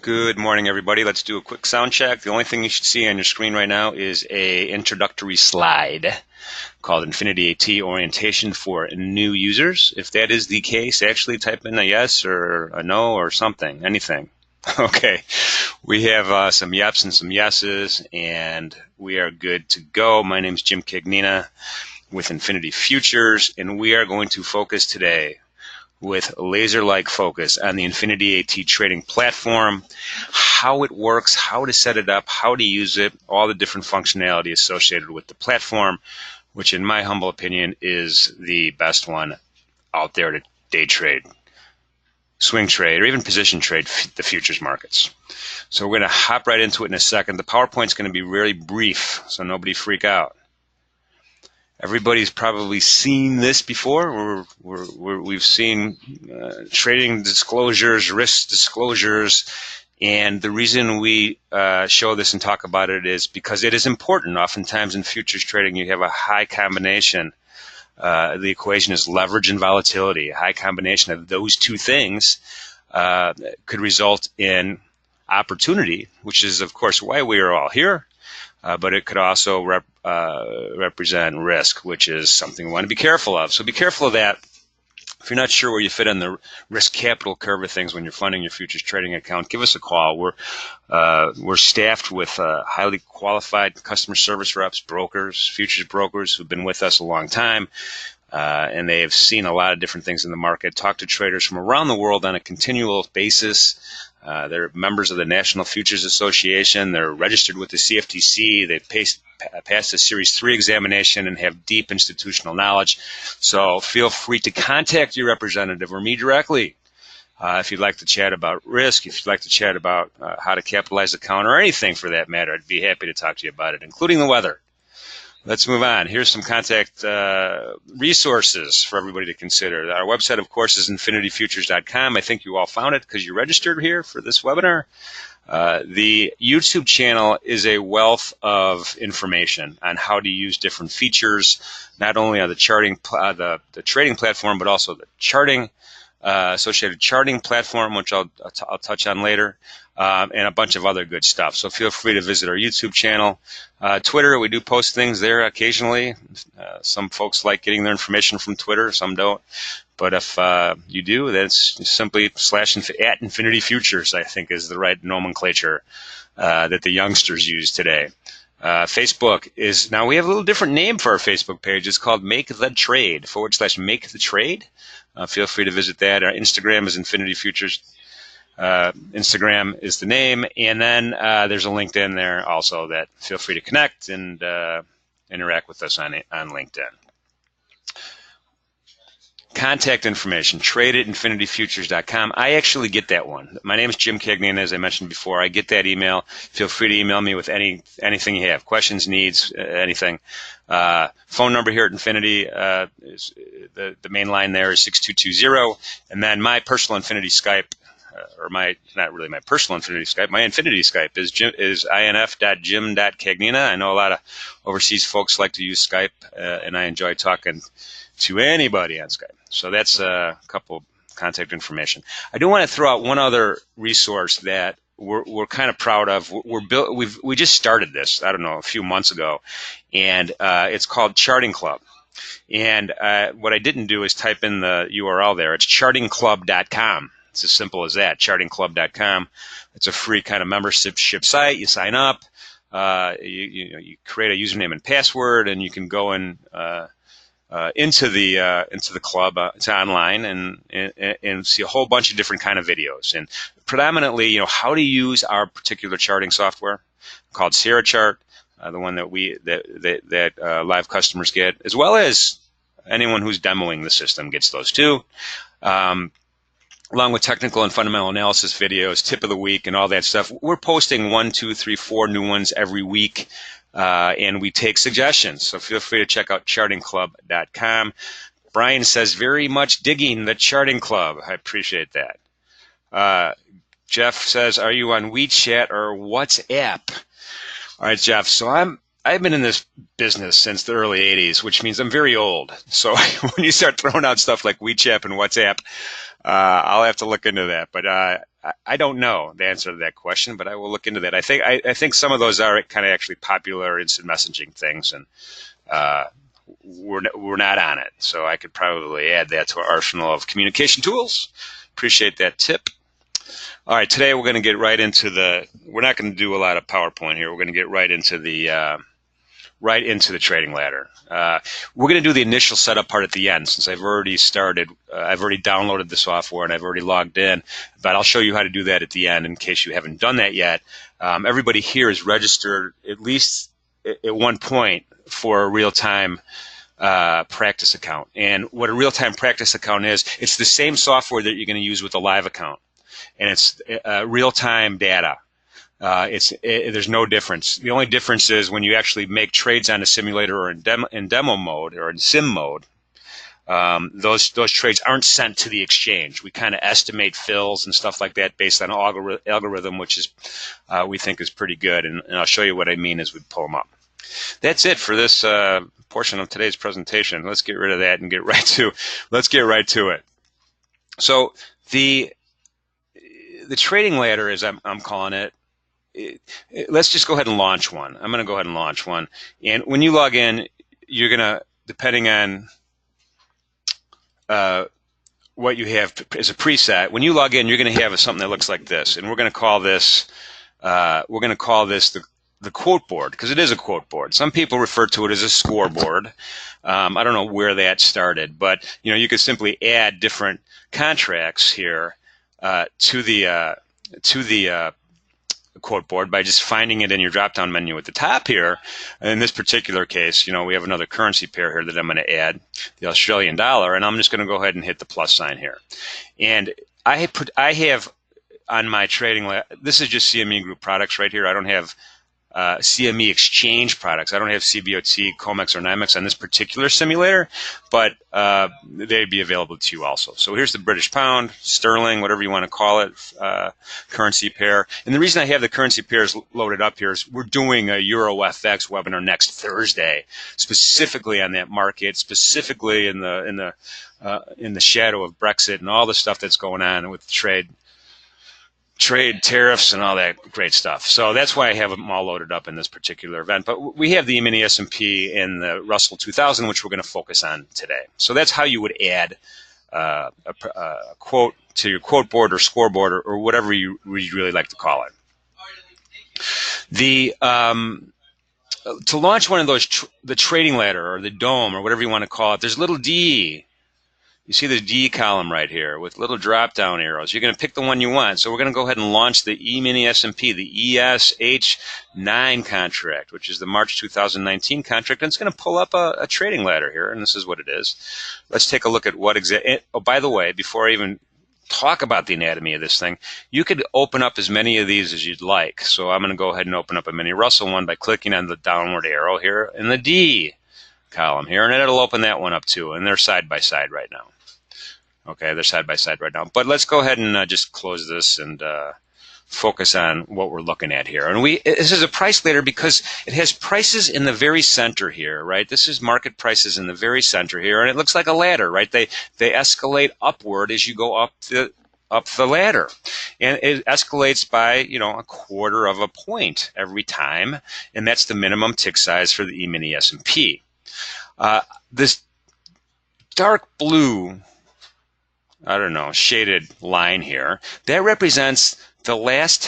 Good morning, everybody. Let's do a quick sound check. The only thing you should see on your screen right now is a introductory slide called Infinity AT Orientation for New Users. If that is the case, actually type in a yes or a no or something, anything. Okay, we have some yeps and some yeses, and we are good to go. My name is Jim Cagnina with Infinity Futures, and we are going to focus today with laser-like focus on the Infinity AT trading platform, how it works, how to set it up, how to use it, all the different functionality associated with the platform, which in my humble opinion is the best one out there to day trade, swing trade, or even position trade the futures markets. So we're going to hop right into it in a second. The PowerPoint's going to be really brief, so nobody freak out. Everybody's probably seen this before. We've seen trading disclosures, risk disclosures, and the reason we show this and talk about it is because it is important. Oftentimes in futures trading, you have a high combination. The equation is leverage and volatility. A high combination of those two things could result in opportunity, which is, of course, why we are all here. But it could also represent risk, which is something we want to be careful of. So be careful of that. If you're not sure where you fit on the risk capital curve of things when you're funding your futures trading account, give us a call. We're staffed with highly qualified customer service reps, brokers, futures brokers who've been with us a long time. And they have seen a lot of different things in the market, talk to traders from around the world on a continual basis. They're members of the National Futures Association. They're registered with the CFTC. They've passed the Series 3 examination and have deep institutional knowledge. So feel free to contact your representative or me directly if you'd like to chat about risk, if you'd like to chat about how to capitalize the account, or anything for that matter. I'd be happy to talk to you about it, including the weather. Let's move on. Here's some contact resources for everybody to consider. Our website, of course, is infinityfutures.com. I think you all found it because you registered here for this webinar. The YouTube channel is a wealth of information on how to use different features, not only on the charting, the trading platform, but also the charting, associated charting platform, which I'll touch on later. And a bunch of other good stuff. So feel free to visit our YouTube channel. Twitter, we do post things there occasionally. Some folks like getting their information from Twitter, some don't. But if you do, that's simply @ Infinity Futures, I think, is the right nomenclature that the youngsters use today. Facebook is, now we have a little different name for our Facebook page. It's called Make the Trade, / Make the Trade. Feel free to visit that. Our Instagram is Infinity Futures. Instagram is the name, and then there's a LinkedIn there also that feel free to connect and interact with us on LinkedIn. Contact information, trade at infinityfutures.com. I actually get that one. My name is Jim Cagnina, as I mentioned before. I get that email. Feel free to email me with anything you have, questions, needs, anything. Phone number here at Infinity, is the main line there is 6220, and then my personal Infinity Skype, or not really my personal Infinity Skype, my Infinity Skype is inf.jim.cagnina. I know a lot of overseas folks like to use Skype, and I enjoy talking to anybody on Skype. So that's a couple contact information. I do want to throw out one other resource that we're kind of proud of. We just started this, I don't know, a few months ago, and it's called Charting Club. And what I didn't do is type in the URL there. It's chartingclub.com. It's as simple as that, chartingclub.com. It's a free kind of membership site. You sign up, you create a username and password, and you can go in into the club. It's online and see a whole bunch of different kind of videos, and predominantly, how to use our particular charting software called Sierra Chart, the one that live customers get, as well as anyone who's demoing the system gets those too. Along with technical and fundamental analysis videos, tip of the week, and all that stuff. We're posting 1, 2, 3, 4 new ones every week, and we take suggestions. So feel free to check out chartingclub.com. Brian says, very much digging the Charting Club. I appreciate that. Jeff says, are you on WeChat or WhatsApp? All right, Jeff. So I've been in this business since the early 80s, which means I'm very old. So when you start throwing out stuff like WeChat and WhatsApp, I'll have to look into that. But I don't know the answer to that question, but I will look into that. I think some of those are kind of actually popular instant messaging things, and uh, we're not on it. So I could probably add that to our arsenal of communication tools. Appreciate that tip. All right, today we're going to get right into we're not going to do a lot of PowerPoint here. We're going to get right into the trading ladder. We're going to do the initial setup part at the end, since I've already started. I've already downloaded the software and I've already logged in, but I'll show you how to do that at the end in case you haven't done that yet. Everybody here is registered at least at one point for a real-time practice account. And what a real-time practice account is, it's the same software that you're going to use with a live account. And it's real-time data. There's no difference. The only difference is when you actually make trades on a simulator or in demo mode or in sim mode, those trades aren't sent to the exchange. We kind of estimate fills and stuff like that based on algorithm, which is we think is pretty good. And I'll show you what I mean as we pull them up. That's it for this portion of today's presentation. Let's get rid of that and let's get right to it. So the trading ladder, as I'm calling it, let's just go ahead and launch one. I'm going to go ahead and launch one. And when you log in, you're going to, depending on what you have as a preset, when you log in, you're going to have something that looks like this. And we're going to call this the quote board, because it is a quote board. Some people refer to it as a scoreboard. I don't know where that started, but you could simply add different contracts here to the quote board by just finding it in your drop-down menu at the top here. In this particular case, we have another currency pair here that I'm going to add, the Australian dollar, and I'm just going to go ahead and hit the plus sign here. And I have on my trading, this is just CME Group products right here. I don't have CME exchange products. I don't have CBOT, COMEX, or NYMEX on this particular simulator, but they'd be available to you also. So here's the British pound, sterling, whatever you want to call it, currency pair. And the reason I have the currency pairs loaded up here is we're doing a Euro FX webinar next Thursday, specifically on that market, specifically in the shadow of Brexit and all the stuff that's going on with trade tariffs and all that great stuff. So that's why I have them all loaded up in this particular event. But we have the E-mini S&P and the Russell 2000, which we're going to focus on today. So that's how you would add a quote to your quote board or scoreboard or whatever you really like to call it. To launch one of those, the trading ladder or the dome or whatever you want to call it, there's a little D. You see the D column right here with little drop-down arrows. You're going to pick the one you want. So we're going to go ahead and launch the E-mini S&P, the ESH9 contract, which is the March 2019 contract. And it's going to pull up a trading ladder here, and this is what it is. Let's take a look at what exactly. Oh, by the way, before I even talk about the anatomy of this thing, you could open up as many of these as you'd like. So I'm going to go ahead and open up a mini Russell one by clicking on the downward arrow here in the D column here, and it'll open that one up too, and they're side by side right now. Okay, they're side by side right now. But let's go ahead and just close this and focus on what we're looking at here. And this is a price ladder because it has prices in the very center here, right? This is market prices in the very center here, and it looks like a ladder, right? They escalate upward as you go up the ladder, and it escalates by a quarter of a point every time, and that's the minimum tick size for the E-mini S&P. This dark blue, I don't know, shaded line here, that represents the last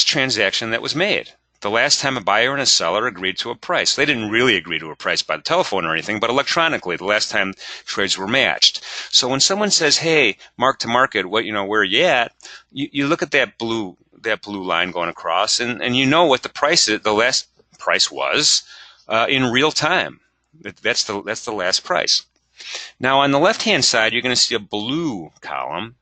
transaction that was made. The last time a buyer and a seller agreed to a price. They didn't really agree to a price by the telephone or anything, but electronically, the last time trades were matched. So when someone says, hey, mark to market, where are you at? You look at that blue line going across, and you know what the last price was in real time. That's the last price. Now on the left-hand side, you're going to see a blue column,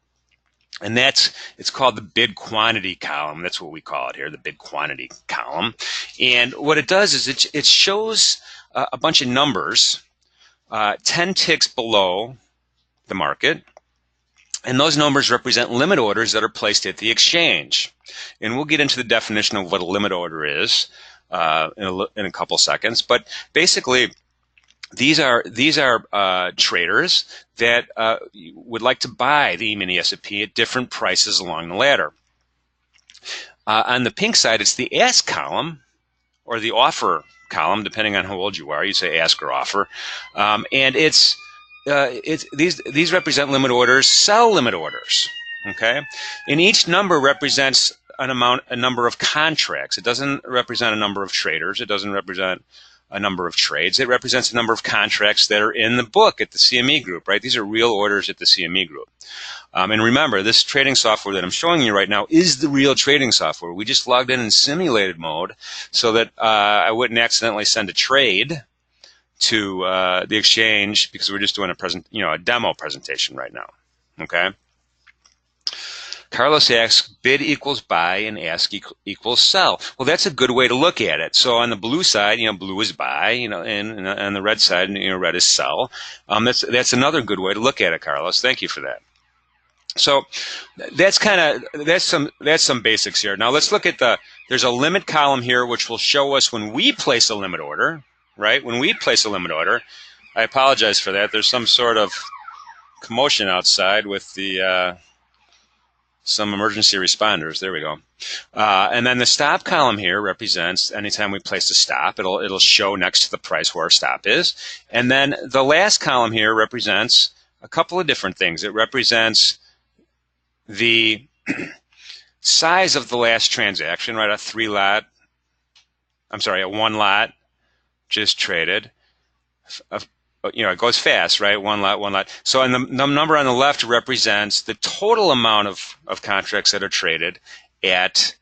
and it's called the bid quantity column. That's what we call it here, the bid quantity column. And what it does is it shows a bunch of numbers 10 ticks below the market, and those numbers represent limit orders that are placed at the exchange. And we'll get into the definition of what a limit order is in a couple seconds. But basically, These are traders that would like to buy the E-mini S&P at different prices along the ladder. On the pink side, it's the ask column or the offer column, depending on how old you are. You say ask or offer, and it's these represent limit orders, sell limit orders. Okay, and each number represents a number of contracts. It doesn't represent a number of traders. It doesn't represent a number of trades. It represents a number of contracts that are in the book at the CME Group, right? These are real orders at the CME Group. And remember, this trading software that I'm showing you right now is the real trading software. We just logged in simulated mode so that I wouldn't accidentally send a trade to the exchange because we're just doing a demo presentation right now. Okay. Carlos asks, bid equals buy and ask equals sell. Well, that's a good way to look at it. So on the blue side, blue is buy, and on the red side, red is sell. That's another good way to look at it, Carlos. Thank you for that. So that's some basics here. Now let's look at there's a limit column here which will show us when we place a limit order, right? When we place a limit order, I apologize for that. There's some sort of commotion outside with the some emergency responders. There we go. And then the stop column here represents anytime we place a stop, it'll show next to the price where our stop is. And then the last column here represents a couple of different things. It represents the size of the last transaction, right? A one lot just traded. It goes fast, right? One lot. So and the number on the left represents the total amount of contracts that are traded at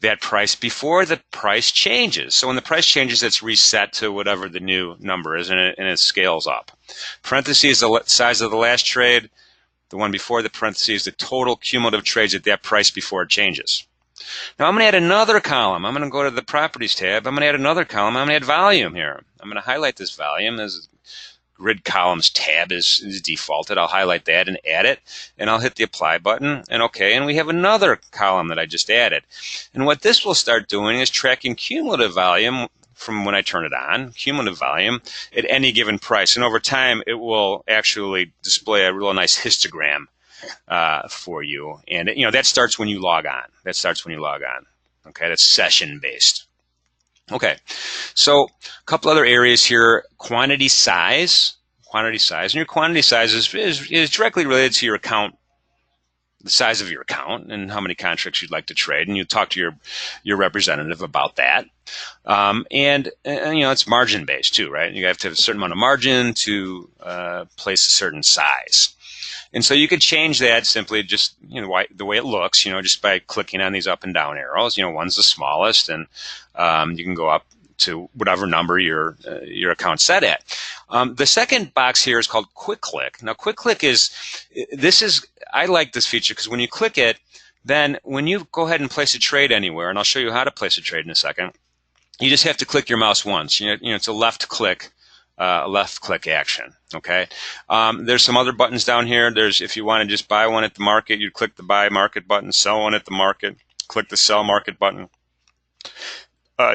that price before the price changes. So when the price changes, it's reset to whatever the new number is, and it scales up. Parentheses, the size of the last trade. The one before the parentheses, the total cumulative trades at that price before it changes. Now I'm going to add another column. I'm going to go to the Properties tab. I'm going to add another column. I'm going to add volume here. I'm going to highlight this volume. As Grid Columns tab is defaulted. I'll highlight that and add it, and I'll hit the Apply button, and OK. And we have another column that I just added. And what this will start doing is tracking cumulative volume from when I turn it on, cumulative volume at any given price. And over time, it will actually display a real nice histogram for you. And that starts when you log on. Okay, that's session-based. Okay, so a couple other areas here. Quantity size. And your quantity size is directly related to your account, the size of your account and how many contracts you'd like to trade, and you talk to your representative about that. And it's margin based too, right? You have to have a certain amount of margin to place a certain size. And so you could change that simply just the way it looks, just by clicking on these up and down arrows. One's the smallest, and you can go up to whatever number your account's set at. The second box here is called Quick Click. Now, Quick Click I like this feature because when you click it, then when you go ahead and place a trade anywhere, and I'll show you how to place a trade in a second, you just have to click your mouse once. It's a left click action. Okay. There's some other buttons down here. If you want to just buy one at the market, you click the buy market button. Sell one at the market, click the sell market button.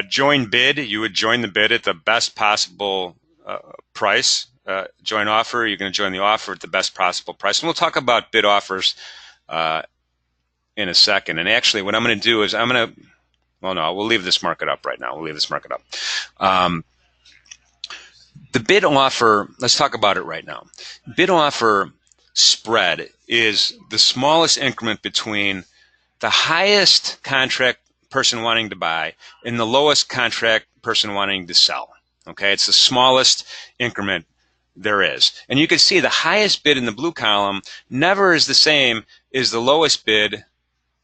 Join bid, you would join the bid at the best possible price. Join offer, you're going to join the offer at the best possible price. And we'll talk about bid offers in a second. And actually, what I'm going to do is we'll leave this market up right now. The bid offer, let's talk about it right now. Bid offer spread is the smallest increment between the highest contract person wanting to buy and the lowest contract person wanting to sell. Okay, it's the smallest increment there is. And you can see the highest bid in the blue column never is the same as the lowest bid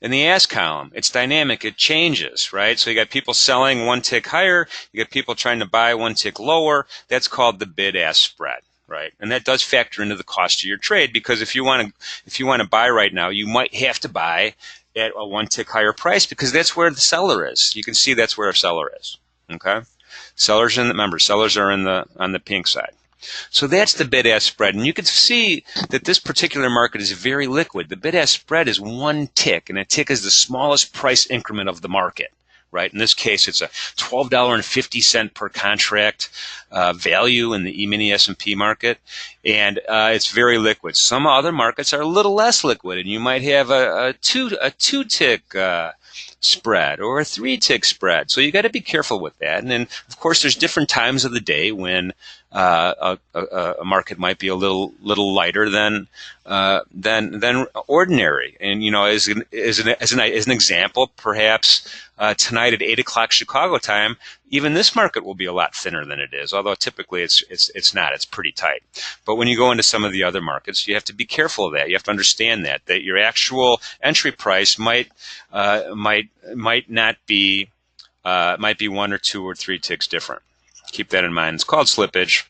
in the ask column. It's dynamic, it changes, right? So you got people selling one tick higher, you got people trying to buy one tick lower. That's called the bid-ask spread, right? And that does factor into the cost of your trade, because if you want to buy right now, you might have to buy at a one tick higher price because that's where the seller is. You can see that's where a seller is. Okay? Sellers are on the pink side. So that's the bid-ask spread. And you can see that this particular market is very liquid. The bid-ask spread is one tick, and a tick is the smallest price increment of the market, right? In this case, it's a $12.50 per contract value in the E-mini S&P market, and it's very liquid. Some other markets are a little less liquid, and you might have a two-tick spread or a three-tick spread. So you got to be careful with that. And then, of course, there's different times of the day when a market might be a little lighter than ordinary. And as an example, perhaps tonight at 8 o'clock Chicago time, even this market will be a lot thinner than it is. Although typically it's not. It's pretty tight. But when you go into some of the other markets, you have to be careful of that. You have to understand that your actual entry price might not be might be one or two or three ticks different. Keep that in mind. It's called slippage.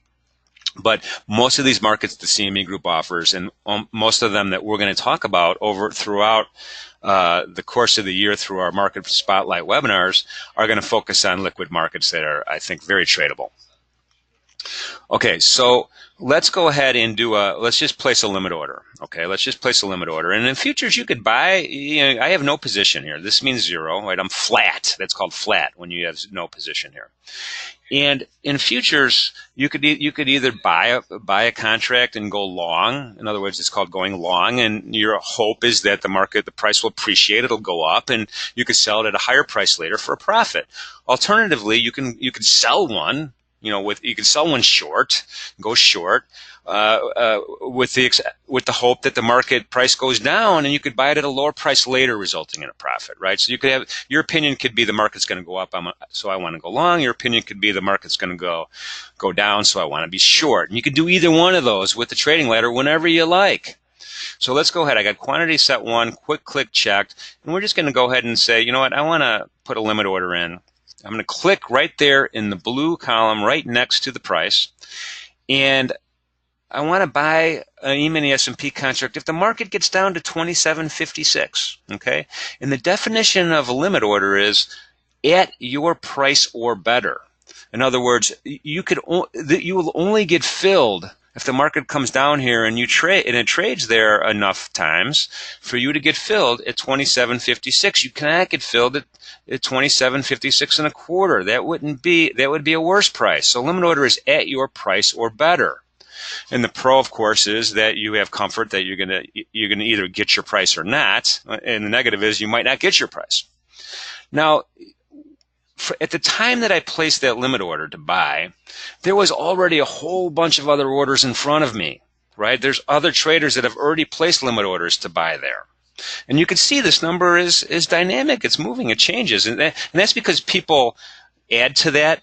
But most of these markets the CME Group offers, and most of them that we're going to talk about throughout the course of the year through our Market Spotlight webinars, are going to focus on liquid markets that are, I think, very tradable. Okay, so let's go ahead and let's just place a limit order. Okay, let's just place a limit order. And in futures, you could buy, I have no position here. This means zero, right? I'm flat. That's called flat when you have no position here. And in futures, you could either buy a contract and go long. In other words, it's called going long, and your hope is that the price will appreciate, it'll go up, and you could sell it at a higher price later for a profit. Alternatively, you can sell one. You can sell one short, go short, with the hope that the market price goes down, and you could buy it at a lower price later, resulting in a profit, right? So you could have, your opinion could be the market's going to go up, so I want to go long. Your opinion could be the market's going to go down, so I want to be short. And you could do either one of those with the trading ladder whenever you like. So let's go ahead. I got quantity set one, quick click checked, and we're just going to go ahead and say, you know what, I want to put a limit order in. I'm going to click right there in the blue column right next to the price, and I want to buy an E-mini S&P contract if the market gets down to 27.56, okay? And the definition of a limit order is at your price or better. In other words, you will only get filled if the market comes down here and it trades there enough times for you to get filled at 27.56. You cannot get filled at 27.56 and a quarter. That would be a worse price. So limit order is at your price or better. And the pro, of course, is that you have comfort that you're gonna either get your price or not. And the negative is you might not get your price. Now, at the time that I placed that limit order to buy, there was already a whole bunch of other orders in front of me, right? There's other traders that have already placed limit orders to buy there. And you can see this number is dynamic. It's moving. It changes. And that's because people add to that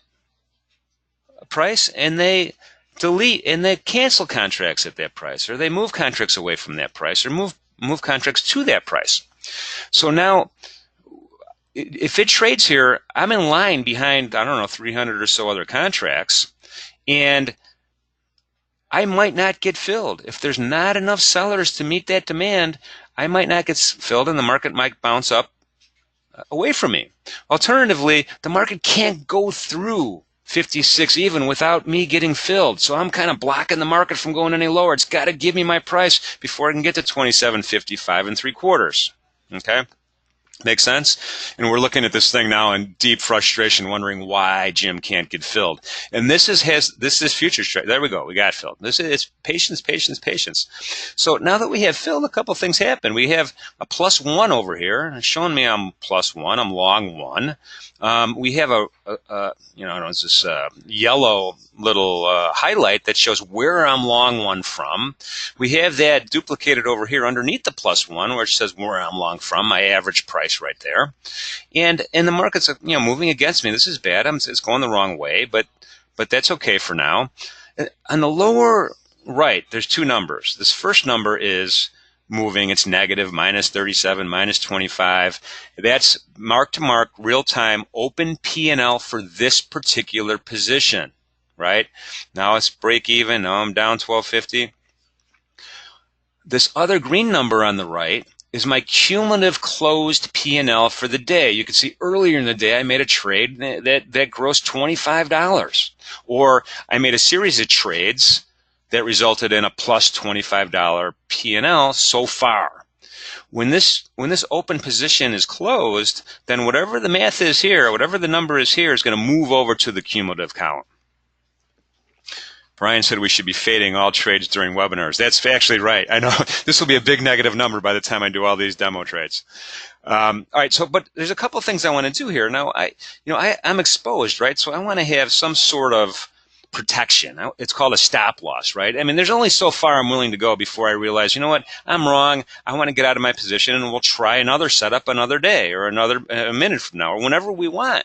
price and they delete and they cancel contracts at that price, or they move contracts away from that price, or move contracts to that price. So now, if it trades here, I'm in line behind, 300 or so other contracts, and I might not get filled. If there's not enough sellers to meet that demand, I might not get filled, and the market might bounce up away from me. Alternatively, the market can't go through 56 even without me getting filled. So I'm kind of blocking the market from going any lower. It's got to give me my price before I can get to 27.55 and 3/4. Okay? Make sense? And we're looking at this thing now in deep frustration, wondering why Jim can't get filled. And this is futures trade. There we go. We got filled. This is patience, patience, patience. So now that we have filled, a couple things happen. We have a +1 over here. It's showing me I'm +1. I'm long 1. We have this yellow little highlight that shows where I'm long 1 from. We have that duplicated over here underneath the +1, where it says where I'm long from, my average price right there. And the market's moving against me. This is bad. It's going the wrong way, but that's okay for now. On the lower right, there's two numbers. This first number is moving. It's negative, -37, -25. That's mark-to-mark, real-time, open P&L for this particular position, right? Now it's break even. Now I'm down 1250. This other green number on the right is my cumulative closed P&L for the day. You can see earlier in the day I made a trade that grossed $25. Or I made a series of trades that resulted in a plus $25 P&L so far. When this open position is closed, then whatever the math is here, whatever the number is here, is going to move over to the cumulative column. Brian said we should be fading all trades during webinars. That's actually right. I know this will be a big negative number by the time I do all these demo trades. All right. So, but there's a couple of things I want to do here. Now, I'm exposed, right? So I want to have some sort of protection. It's called a stop loss, right? I mean, there's only so far I'm willing to go before I realize, you know what, I'm wrong. I want to get out of my position, and we'll try another setup another day or a minute from now or whenever we want.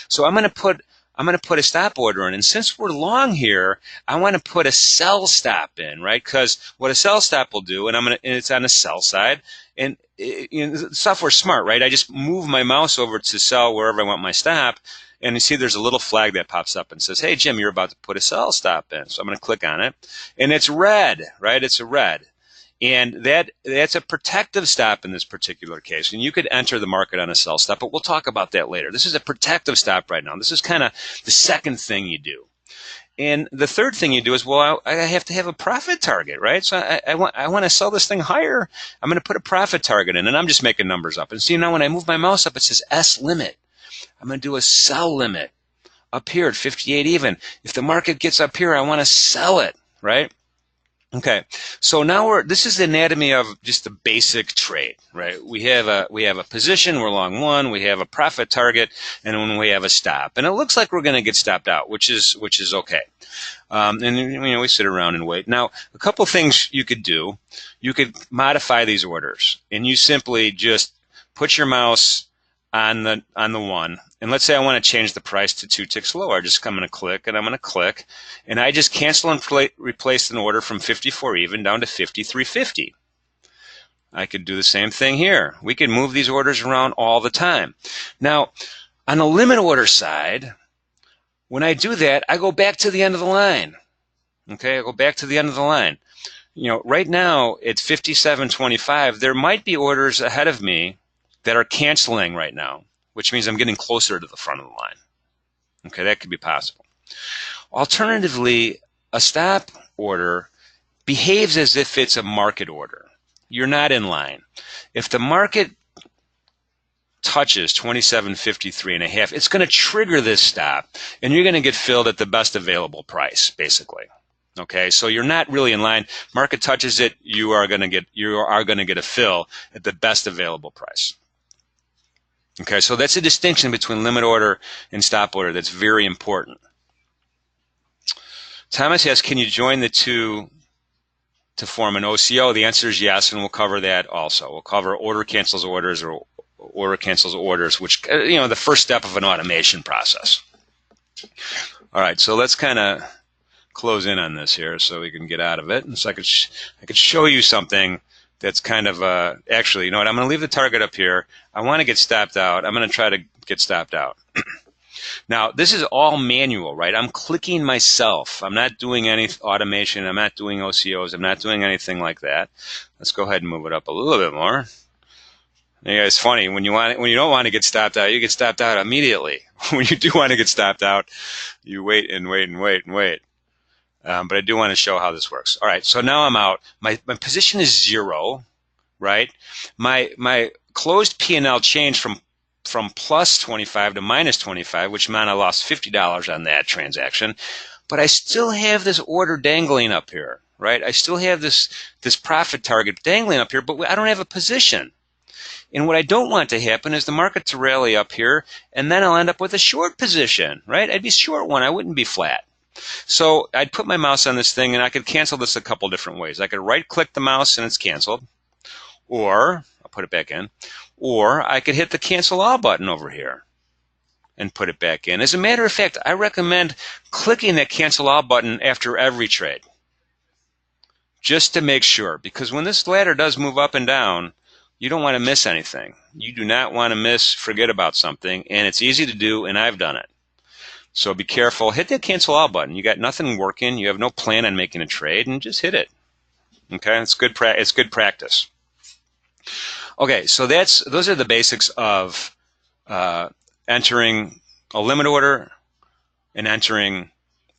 So I'm going to put a stop order in. And since we're long here, I want to put a sell stop in, right? Because what a sell stop will do, and it's on the sell side, and the software's smart, right? I just move my mouse over to sell wherever I want my stop, and you see there's a little flag that pops up and says, hey, Jim, you're about to put a sell stop in. So I'm going to click on it, and it's red, right? It's a red. And that's a protective stop in this particular case. And you could enter the market on a sell stop, but we'll talk about that later. This is a protective stop right now. This is kind of the second thing you do. And the third thing you do is, well, I have to have a profit target, right? So I want to sell this thing higher. I'm going to put a profit target in, and I'm just making numbers up. And see, now when I move my mouse up, it says S limit. I'm going to do a sell limit up here at 58 even. If the market gets up here, I want to sell it, right? Okay, so now this is the anatomy of just the basic trade, right? We have a position, we're long one, we have a profit target, and when we have a stop. And it looks like we're going to get stopped out, which is okay. And we sit around and wait. Now, a couple things you could do. You could modify these orders, and you simply just put your mouse on the one, and let's say I want to change the price to 2 ticks lower. I'm going to click, and I'm going to click, and I just cancel and replace an order from 54 even down to 53.50. I could do the same thing here. We can move these orders around all the time. Now, on the limit order side, when I do that, I go back to the end of the line. Okay, I go back to the end of the line. Right now it's 57.25. There might be orders ahead of me that are canceling right now, which means I'm getting closer to the front of the line. Okay, that could be possible. Alternatively, a stop order behaves as if it's a market order. You're not in line. If the market touches 27.53.5, it's going to trigger this stop, and you're going to get filled at the best available price, basically. Okay, so you're not really in line. Market touches it, you are going to get a fill at the best available price. Okay, so that's a distinction between limit order and stop order that's very important. Thomas asks, can you join the two to form an OCO? The answer is yes, and we'll cover that also. We'll cover order cancels orders or order cancels orders, which, the first step of an automation process. All right, so let's kind of close in on this here so we can get out of it. And so I could show you something that's kind of actually, you know what, I'm going to leave the target up here. I want to get stopped out. I'm going to try to get stopped out. Now, this is all manual, right? I'm clicking myself. I'm not doing any automation. I'm not doing OCOs. I'm not doing anything like that. Let's go ahead and move it up a little bit more. Yeah, it's funny. When you don't want to get stopped out, you get stopped out immediately. When you do want to get stopped out, you wait and wait and wait and wait. But I do want to show how this works. All right, so now I'm out. My position is 0, right? My closed P&L changed from plus 25 to minus 25, which meant I lost $50 on that transaction. But I still have this order dangling up here, right? I still have this profit target dangling up here, but I don't have a position. And what I don't want to happen is the market to rally up here, and then I'll end up with a short position, right? I'd be short one. I wouldn't be flat. So I'd put my mouse on this thing, and I could cancel this a couple different ways. I could right-click the mouse, and it's canceled. Or, I'll put it back in. Or I could hit the cancel all button over here and put it back in. As a matter of fact, I recommend clicking that cancel all button after every trade, just to make sure. Because when this ladder does move up and down, you don't want to miss anything. You do not want to forget about something, and it's easy to do, and I've done it. So be careful. Hit that cancel all button. You got nothing working. You have no plan on making a trade, and just hit it. Okay, it's good practice. Okay, so those are the basics of entering a limit order and entering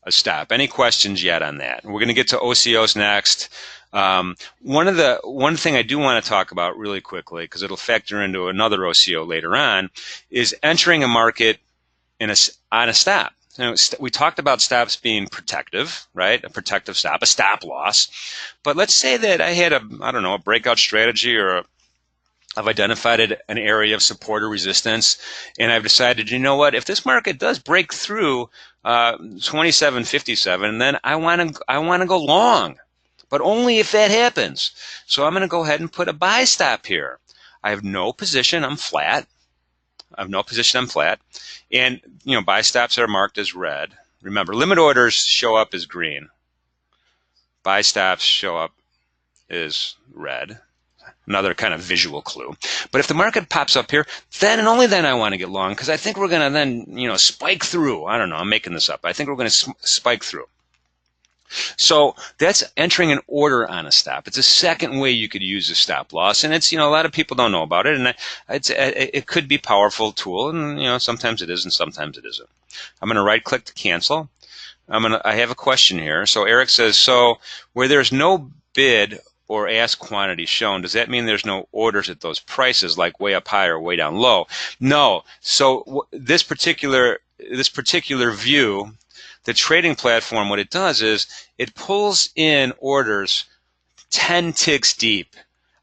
a stop. Any questions yet on that? We're going to get to OCOs next. One thing I do want to talk about really quickly, because it'll factor into another OCO later on, is entering a market on a stop. We talked about stops being protective, right? A protective stop, a stop loss. But let's say that I had a breakout strategy, or I've identified an area of support or resistance, and I've decided, you know what, if this market does break through 27.57, then I want to go long, but only if that happens. So I'm going to go ahead and put a buy stop here. I have no position. I'm flat. And buy stops are marked as red. Remember, limit orders show up as green. Buy stops show up as red. Another kind of visual clue. But if the market pops up here, then and only then I want to get long, because I think we're going to then spike through. I don't know. I'm making this up. I think we're going to spike through. So that's entering an order on a stop. It's a second way you could use a stop loss, and it's a lot of people don't know about it, and it could be a powerful tool, and sometimes it is and sometimes it isn't. I'm going to right click to cancel. I have a question here. So Eric says, so where there's no bid or ask quantity shown, does that mean there's no orders at those prices, like way up high or way down low? No. So this particular view, the trading platform, what it does is it pulls in orders 10 ticks deep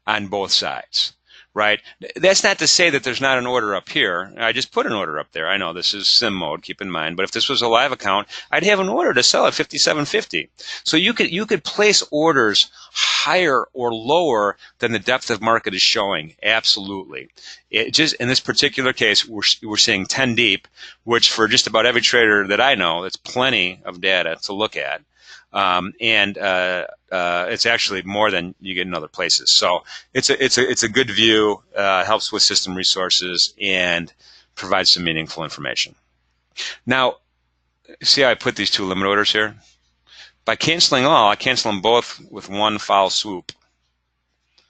on both sides, right? That's not to say that there's not an order up here. I just put an order up there. I know this is sim mode, keep in mind, but if this was a live account, I'd have an order to sell at 57.50. So you could place orders higher or lower than the depth of market is showing. Absolutely. It just in this particular case, we're seeing 10 deep, which for just about every trader that I know, that's plenty of data to look at. It's actually more than you get in other places. So it's a good view, helps with system resources, and provides some meaningful information. Now, see how I put these two limit orders here? By canceling all, I cancel them both with one foul swoop.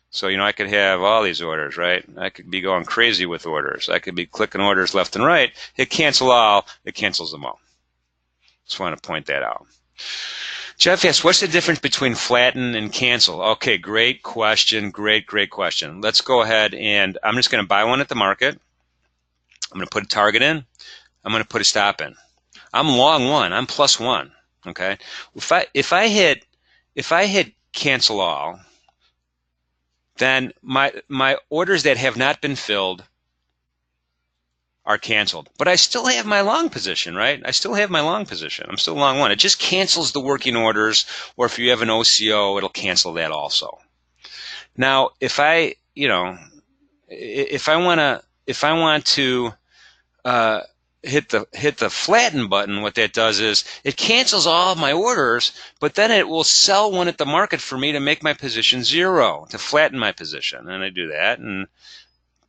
So, I could have all these orders, right? I could be going crazy with orders. I could be clicking orders left and right. Hit cancel all, it cancels them all. Just want to point that out. Jeff asks, what's the difference between flatten and cancel? Okay, great question. Great question. Let's go ahead, and I'm just going to buy one at the market. I'm going to put a target in. I'm going to put a stop in. I'm long one. I'm plus one. Okay. If I hit cancel all, then my orders that have not been filled are canceled. But I still have my long position, right? I still have my long position. I'm still long one. It just cancels the working orders, or if you have an OCO, it'll cancel that also. Now, if I want to hit the flatten button, what that does is it cancels all of my orders, but then it will sell one at the market for me to make my position 0, to flatten my position. And I do that, and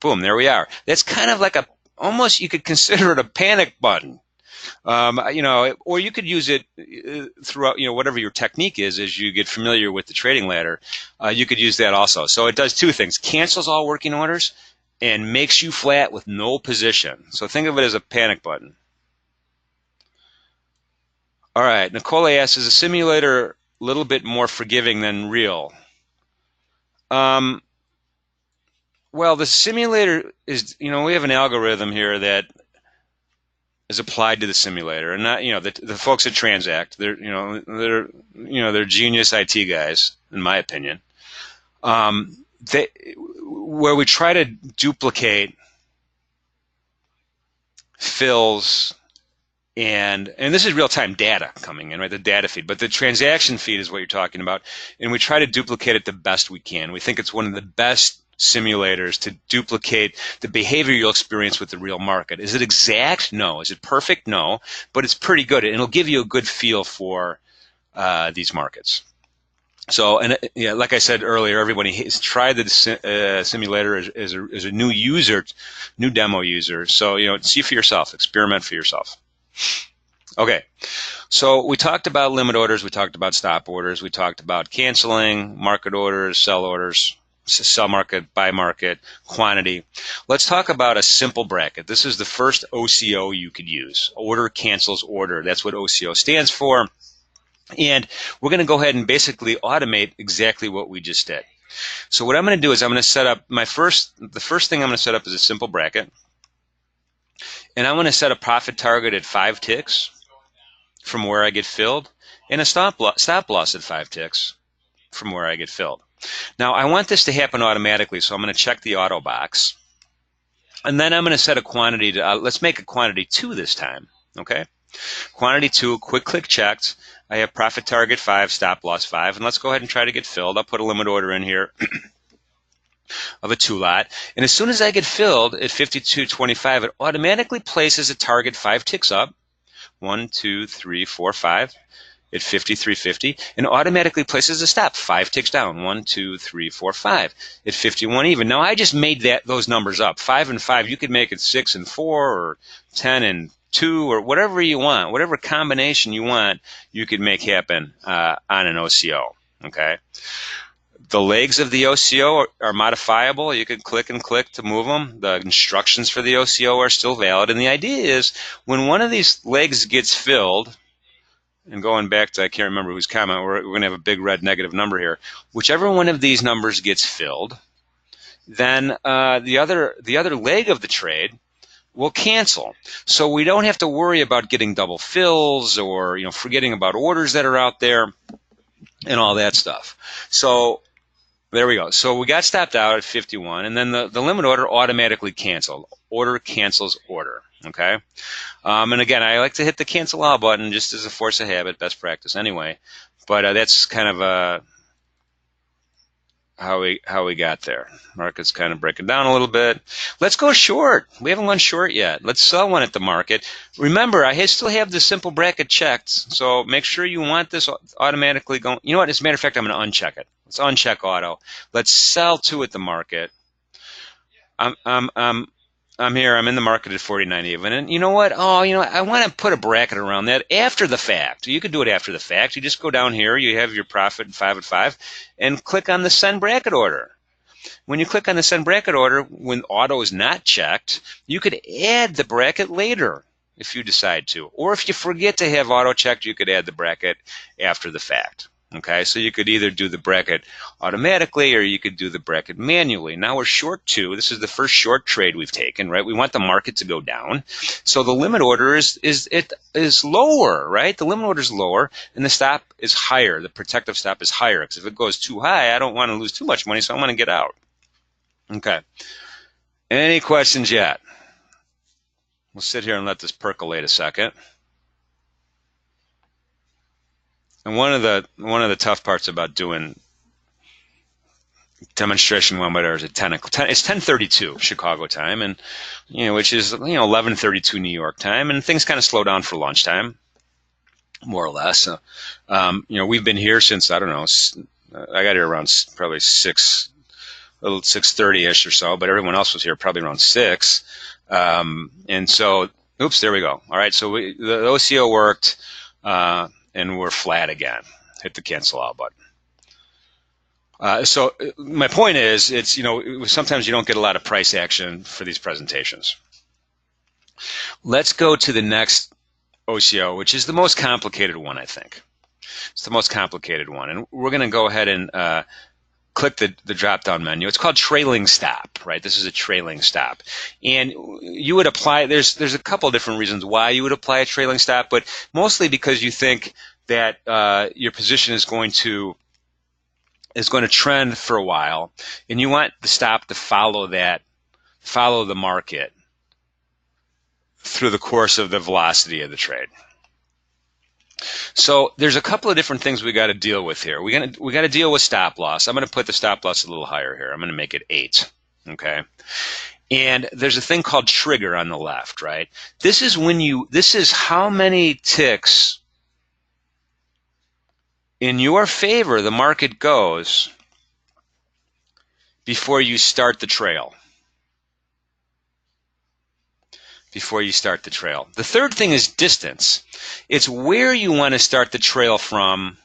boom, there we are. That's kind of like almost you could consider it a panic button. Or you could use it throughout, whatever your technique is as you get familiar with the trading ladder. You could use that also. So it does two things: cancels all working orders and makes you flat with no position. So think of it as a panic button. All right, Nicole asks, is a simulator a little bit more forgiving than real? Well, the simulator is, we have an algorithm here that is applied to the simulator, and not, the folks at Transact, they're genius IT guys, in my opinion. Where we try to duplicate fills, and this is real-time data coming in, right? The data feed, but the transaction feed is what you're talking about, and we try to duplicate it the best we can. We think it's one of the best simulators to duplicate the behavior you'll experience with the real market. Is it exact? No. Is it perfect? No. But it's pretty good, and it'll give you a good feel for these markets. So, and like I said earlier, everybody has tried the simulator as a new user, new demo user. So, see for yourself, experiment for yourself. Okay, so we talked about limit orders, we talked about stop orders, we talked about canceling, market orders, sell market, buy market, quantity. Let's talk about a simple bracket. This is the first OCO you could use. Order cancels order. That's what OCO stands for. And we're going to go ahead and basically automate exactly what we just did. So what I'm going to do is I'm going to set up the first thing I'm going to set up is a simple bracket. And I'm going to set a profit target at 5 ticks from where I get filled and a stop loss at 5 ticks from where I get filled. Now I want this to happen automatically, so I'm going to check the auto box. And then I'm going to set a quantity to, let's make a quantity 2 this time, okay? Quantity 2, quick click checked. I have profit target 5, stop loss 5, and let's go ahead and try to get filled. I'll put a limit order in here of a 2 lot. And as soon as I get filled at 52.25, it automatically places a target 5 ticks up. 1, 2, 3, 4, 5 at 53.50, and automatically places a stop 5 ticks down. 1, 2, 3, 4, 5 at 51 even. Now I just made those numbers up. 5 and 5. You could make it 6 and 4 or 10 and 2 or whatever you want, whatever combination you want, you could make happen on an OCO. Okay. The legs of the OCO are modifiable. You can click and click to move them. The instructions for the OCO are still valid. And the idea is when one of these legs gets filled, and going back to, I can't remember whose comment, we're going to have a big red negative number here. Whichever one of these numbers gets filled, then the other leg of the trade will cancel. So we don't have to worry about getting double fills or forgetting about orders that are out there and all that stuff. So there we go. So we got stopped out at 51, and then the limit order automatically canceled. Order cancels order. Okay. And again, I like to hit the cancel all button just as a force of habit, best practice anyway. But that's kind of how we got there. Market's kind of breaking down a little bit. Let's go short. We haven't gone short yet. Let's sell one at the market. Remember, I still have the simple bracket checked, so make sure you want this automatically going. You know what? As a matter of fact, I'm going to uncheck it. Let's uncheck auto. Let's sell 2 at the market. I'm here. I'm in the market at 49 even. And you know what? I want to put a bracket around that after the fact. You could do it after the fact. You just go down here. You have your profit 5 at 5 and click on the send bracket order. When you click on the send bracket order, when auto is not checked, you could add the bracket later if you decide to. Or if you forget to have auto checked, you could add the bracket after the fact. Okay, so you could either do the bracket automatically or you could do the bracket manually. Now we're short 2. This is the first short trade we've taken, right? We want the market to go down. So the limit order is lower, right? The limit order is lower and the stop is higher. The protective stop is higher because if it goes too high, I don't want to lose too much money, so I want to get out. Okay. Any questions yet? We'll sit here and let this percolate a second. And one of the tough parts about doing demonstration webinars at 10 it's 10:32 Chicago time, and which is 11:32 New York time, and things kind of slow down for lunchtime, more or less. We've been here since I don't know. I got here around probably 6:30ish or so, but everyone else was here probably around 6. And so, oops, there we go. All right, so the OCO worked. And we're flat again. Hit the cancel out button. So my point is, it's sometimes you don't get a lot of price action for these presentations. Let's go to the next OCO, which is the most complicated one, I think. It's the most complicated one, and we're going to go ahead and click the drop-down menu. It's called trailing stop, right? This is a trailing stop. And you would apply, there's a couple different reasons why you would apply a trailing stop, but mostly because you think that your position is going to trend for a while, and you want the stop to follow the market through the course of the velocity of the trade. So there's a couple of different things we got to deal with here. We got to deal with stop loss. I'm going to put the stop loss a little higher here. I'm going to make it 8. Okay. And there's a thing called trigger on the left, right? This is how many ticks in your favor the market goes before you start the trail. The third thing is distance. It's where you want to start the trail from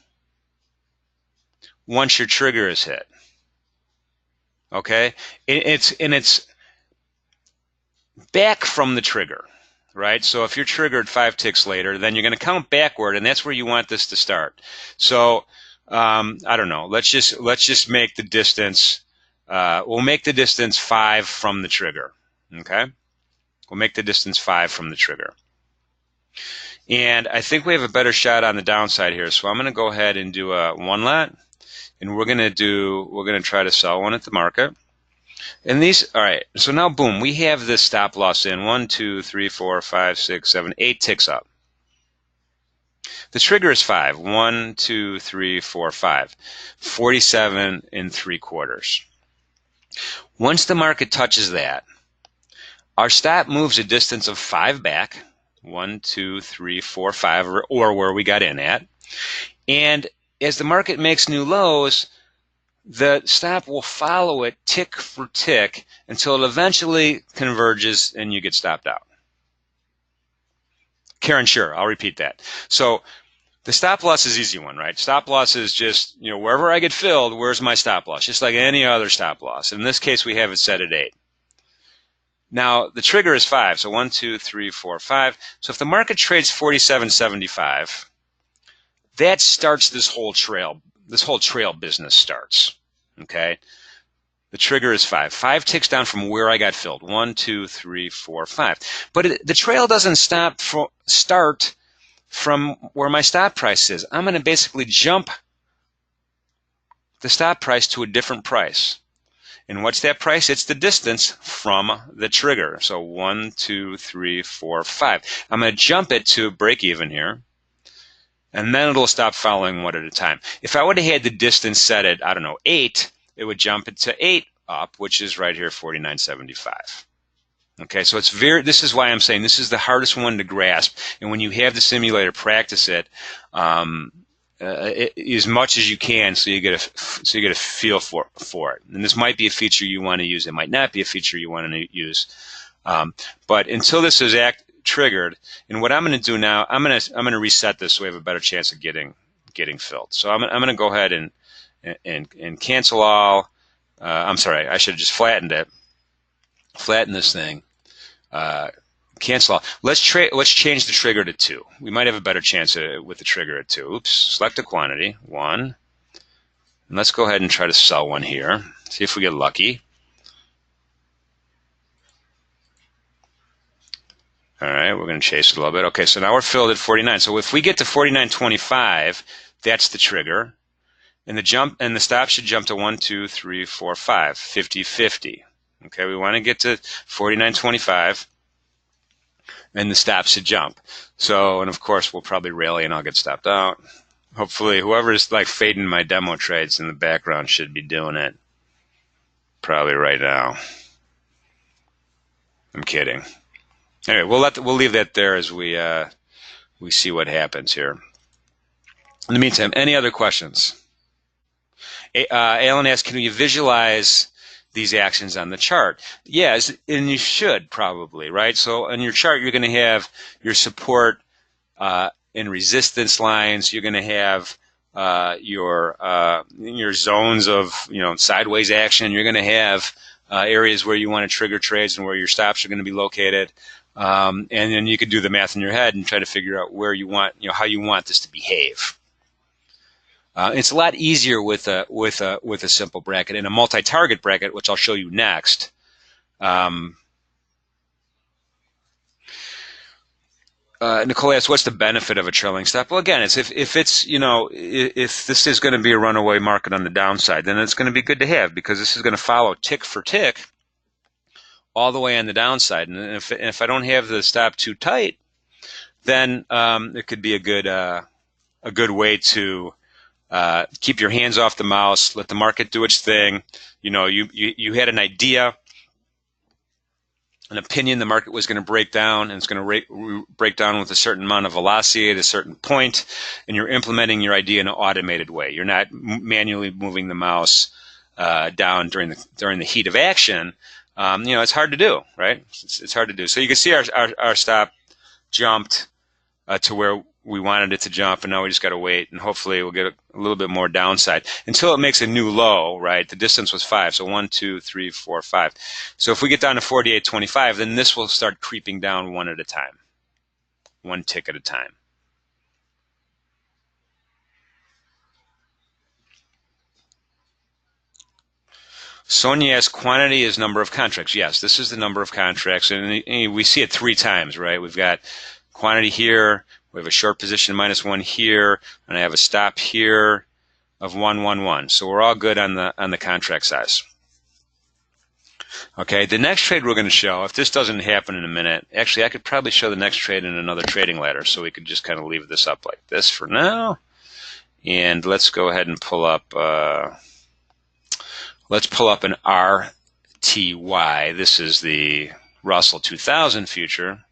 once your trigger is hit. Okay? It's back from the trigger. right? So if you're triggered 5 ticks later, then you're going to count backward, and that's where you want this to start. So I don't know. Let's just make the distance. We'll make the distance 5 from the trigger. Okay, we'll make the distance 5 from the trigger. And I think we have a better shot on the downside here. So I'm going to go ahead and do a 1 lot, and we're going to try to sell one at the market. And these, all right, so now boom, we have this stop loss in 1, 2, 3, 4, 5, 6, 7, 8 ticks up. The trigger is 5. 1, 2, 3, 4, 5. 47 3/4. Once the market touches that, our stop moves a distance of 5 back. 1, 2, 3, 4, 5, or where we got in at. And as the market makes new lows, the stop will follow it tick for tick until it eventually converges and you get stopped out. Karen, sure, I'll repeat that. So the stop loss is an easy one, right? Stop loss is just, wherever I get filled, where's my stop loss? Just like any other stop loss. In this case, we have it set at 8. Now, the trigger is 5, so 1, 2, 3, 4, 5. So if the market trades 47.75, that starts this whole trail. This whole trail business starts, okay? The trigger is 5. 5 ticks down from where I got filled. 1, 2, 3, 4, 5. But the trail doesn't start from where my stop price is. I'm going to basically jump the stop price to a different price. And what's that price? It's the distance from the trigger. So 1, 2, 3, 4, 5. I'm going to jump it to break even here. And then it'll stop following one at a time. If I would have had the distance set at, 8, it would jump it to 8 up, which is right here, 49.75. Okay, so this is why I'm saying this is the hardest one to grasp. And when you have the simulator, practice it as much as you can, so you get a feel for it. And this might be a feature you want to use. It might not be a feature you want to use. But until this is triggered, and what I'm going to do now, I'm going to reset this so we have a better chance of getting filled. So I'm going to go ahead and cancel all. I'm sorry, I should have just flattened it. Flatten this thing. Cancel all. Let's change the trigger to 2. We might have a better chance with the trigger at 2. Oops. Select a quantity. 1. And let's go ahead and try to sell one here. See if we get lucky. All right, we're going to chase it a little bit. Okay, so now we're filled at 49. So if we get to 49.25, that's the trigger. And the stop should jump to 1, 2, 3, 4, 5, 50-50. Okay, we want to get to 49.25, and the stop should jump. So, and of course, we'll probably rally and I'll get stopped out. Hopefully, whoever's fading my demo trades in the background should be doing it probably right now. I'm kidding. Anyway, we'll leave that there as we see what happens here. In the meantime, any other questions? Alan asks, can you visualize these actions on the chart? Yes, and you should probably, right? So on your chart, you're going to have your support and resistance lines. You're going to have your zones of sideways action. You're going to have areas where you want to trigger trades and where your stops are going to be located. And then you could do the math in your head and try to figure out where you want, how you want this to behave. It's a lot easier with a simple bracket. In a multi-target bracket, which I'll show you next, Nicole asks, what's the benefit of a trailing stop? Well, again, it's if this is going to be a runaway market on the downside, then it's going to be good to have, because this is going to follow tick for tick all the way on the downside. And if I don't have the stop too tight, then it could be a good way to keep your hands off the mouse, let the market do its thing. You had an idea, an opinion the market was going to break down, and it's going to break down with a certain amount of velocity at a certain point, and you're implementing your idea in an automated way. You're not manually moving the mouse down during the heat of action. It's hard to do, right? It's hard to do. So you can see our stop jumped to where we wanted it to jump, and now we just got to wait, and hopefully we'll get a little bit more downside until it makes a new low, right? The distance was 5, so 1, 2, 3, 4, 5. So if we get down to 48.25, then this will start creeping down one at a time. one tick at a time. Sonia asks, quantity is number of contracts. Yes, this is the number of contracts, and we see it 3 times, right? We've got quantity here, we have a short position -1 here, and I have a stop here of 111. So we're all good on the contract size. Okay, the next trade we're going to show, if this doesn't happen in a minute, actually I could probably show the next trade in another trading ladder, so we could just kind of leave this up like this for now. And let's go ahead and pull up, let's pull up an RTY. This is the Russell 2000 future.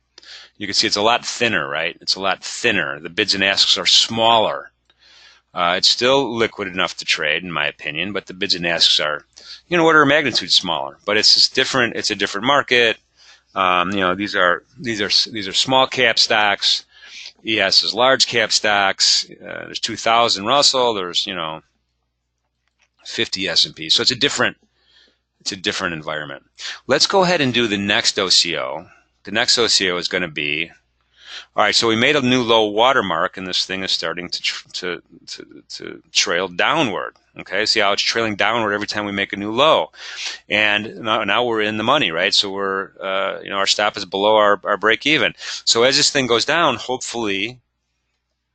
You can see it's a lot thinner, right? It's a lot thinner. The bids and asks are smaller. It's still liquid enough to trade, in my opinion, but the bids and asks are, order of magnitude smaller. But it's just different. It's a different market. These are small cap stocks. ES is large cap stocks. There's 2,000 Russell. There's 50 S&P. So it's a different environment. Let's go ahead and do the next OCO. The next OCO is going to be, all right, so we made a new low watermark, and this thing is starting to trail downward. Okay, see how it's trailing downward every time we make a new low, and now we're in the money, right? So we're, our stop is below our break even. So as this thing goes down, hopefully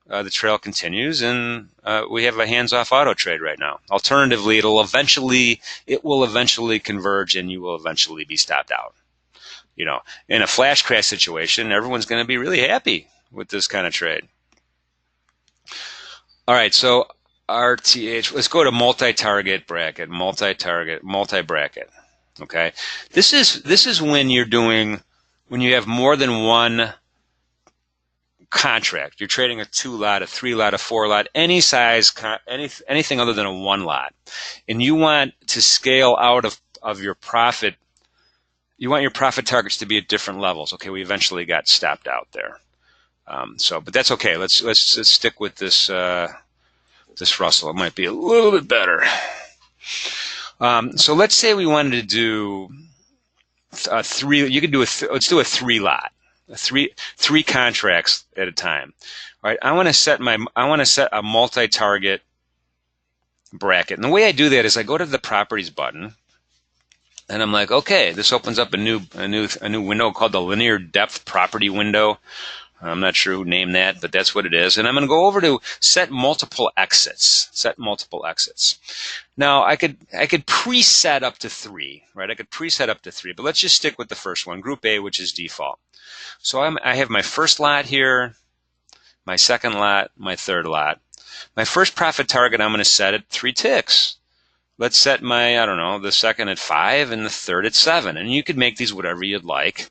the trail continues, and we have a hands-off auto trade right now. Alternatively, it will eventually converge, and you will eventually be stopped out. In a flash crash situation, everyone's going to be really happy with this kind of trade. All right, so RTH, let's go to multi-target bracket, multi-bracket. Okay, this is when you have more than one contract. You're trading a 2 lot, a 3 lot, a 4 lot, any size, anything other than a 1 lot, and you want to scale out of your profit. You want your profit targets to be at different levels. Okay, we eventually got stopped out there. But that's okay. Let's stick with this this Russell. It might be a little bit better. So let's say we wanted to do a 3. You could do let's do a 3 lot, three contracts at a time. All right. I want to set a multi-target bracket, and the way I do that is I go to the properties button. And I'm like, okay, this opens up a new window called the linear depth property window. I'm not sure who named that, but that's what it is. And I'm going to go over to set multiple exits. Now I could preset up to 3, right? I could preset up to 3, but let's just stick with the first one, Group A, which is default. So I have my first lot here, my second lot, my third lot. My first profit target I'm going to set at 3 ticks. Let's set the second at 5 and the third at 7. And you could make these whatever you'd like.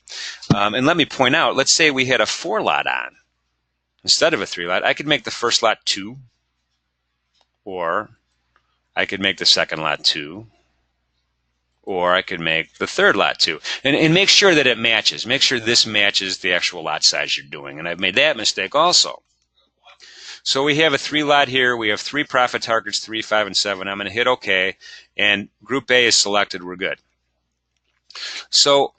And let me point out, let's say we had a 4 lot on instead of a 3 lot. I could make the first lot 2, or I could make the second lot 2, or I could make the third lot 2. And make sure that it matches. Make sure this matches the actual lot size you're doing. And I've made that mistake also. So we have a 3 lot here. We have 3 profit targets, 3, 5, and 7. I'm going to hit OK, and Group A is selected. We're good. So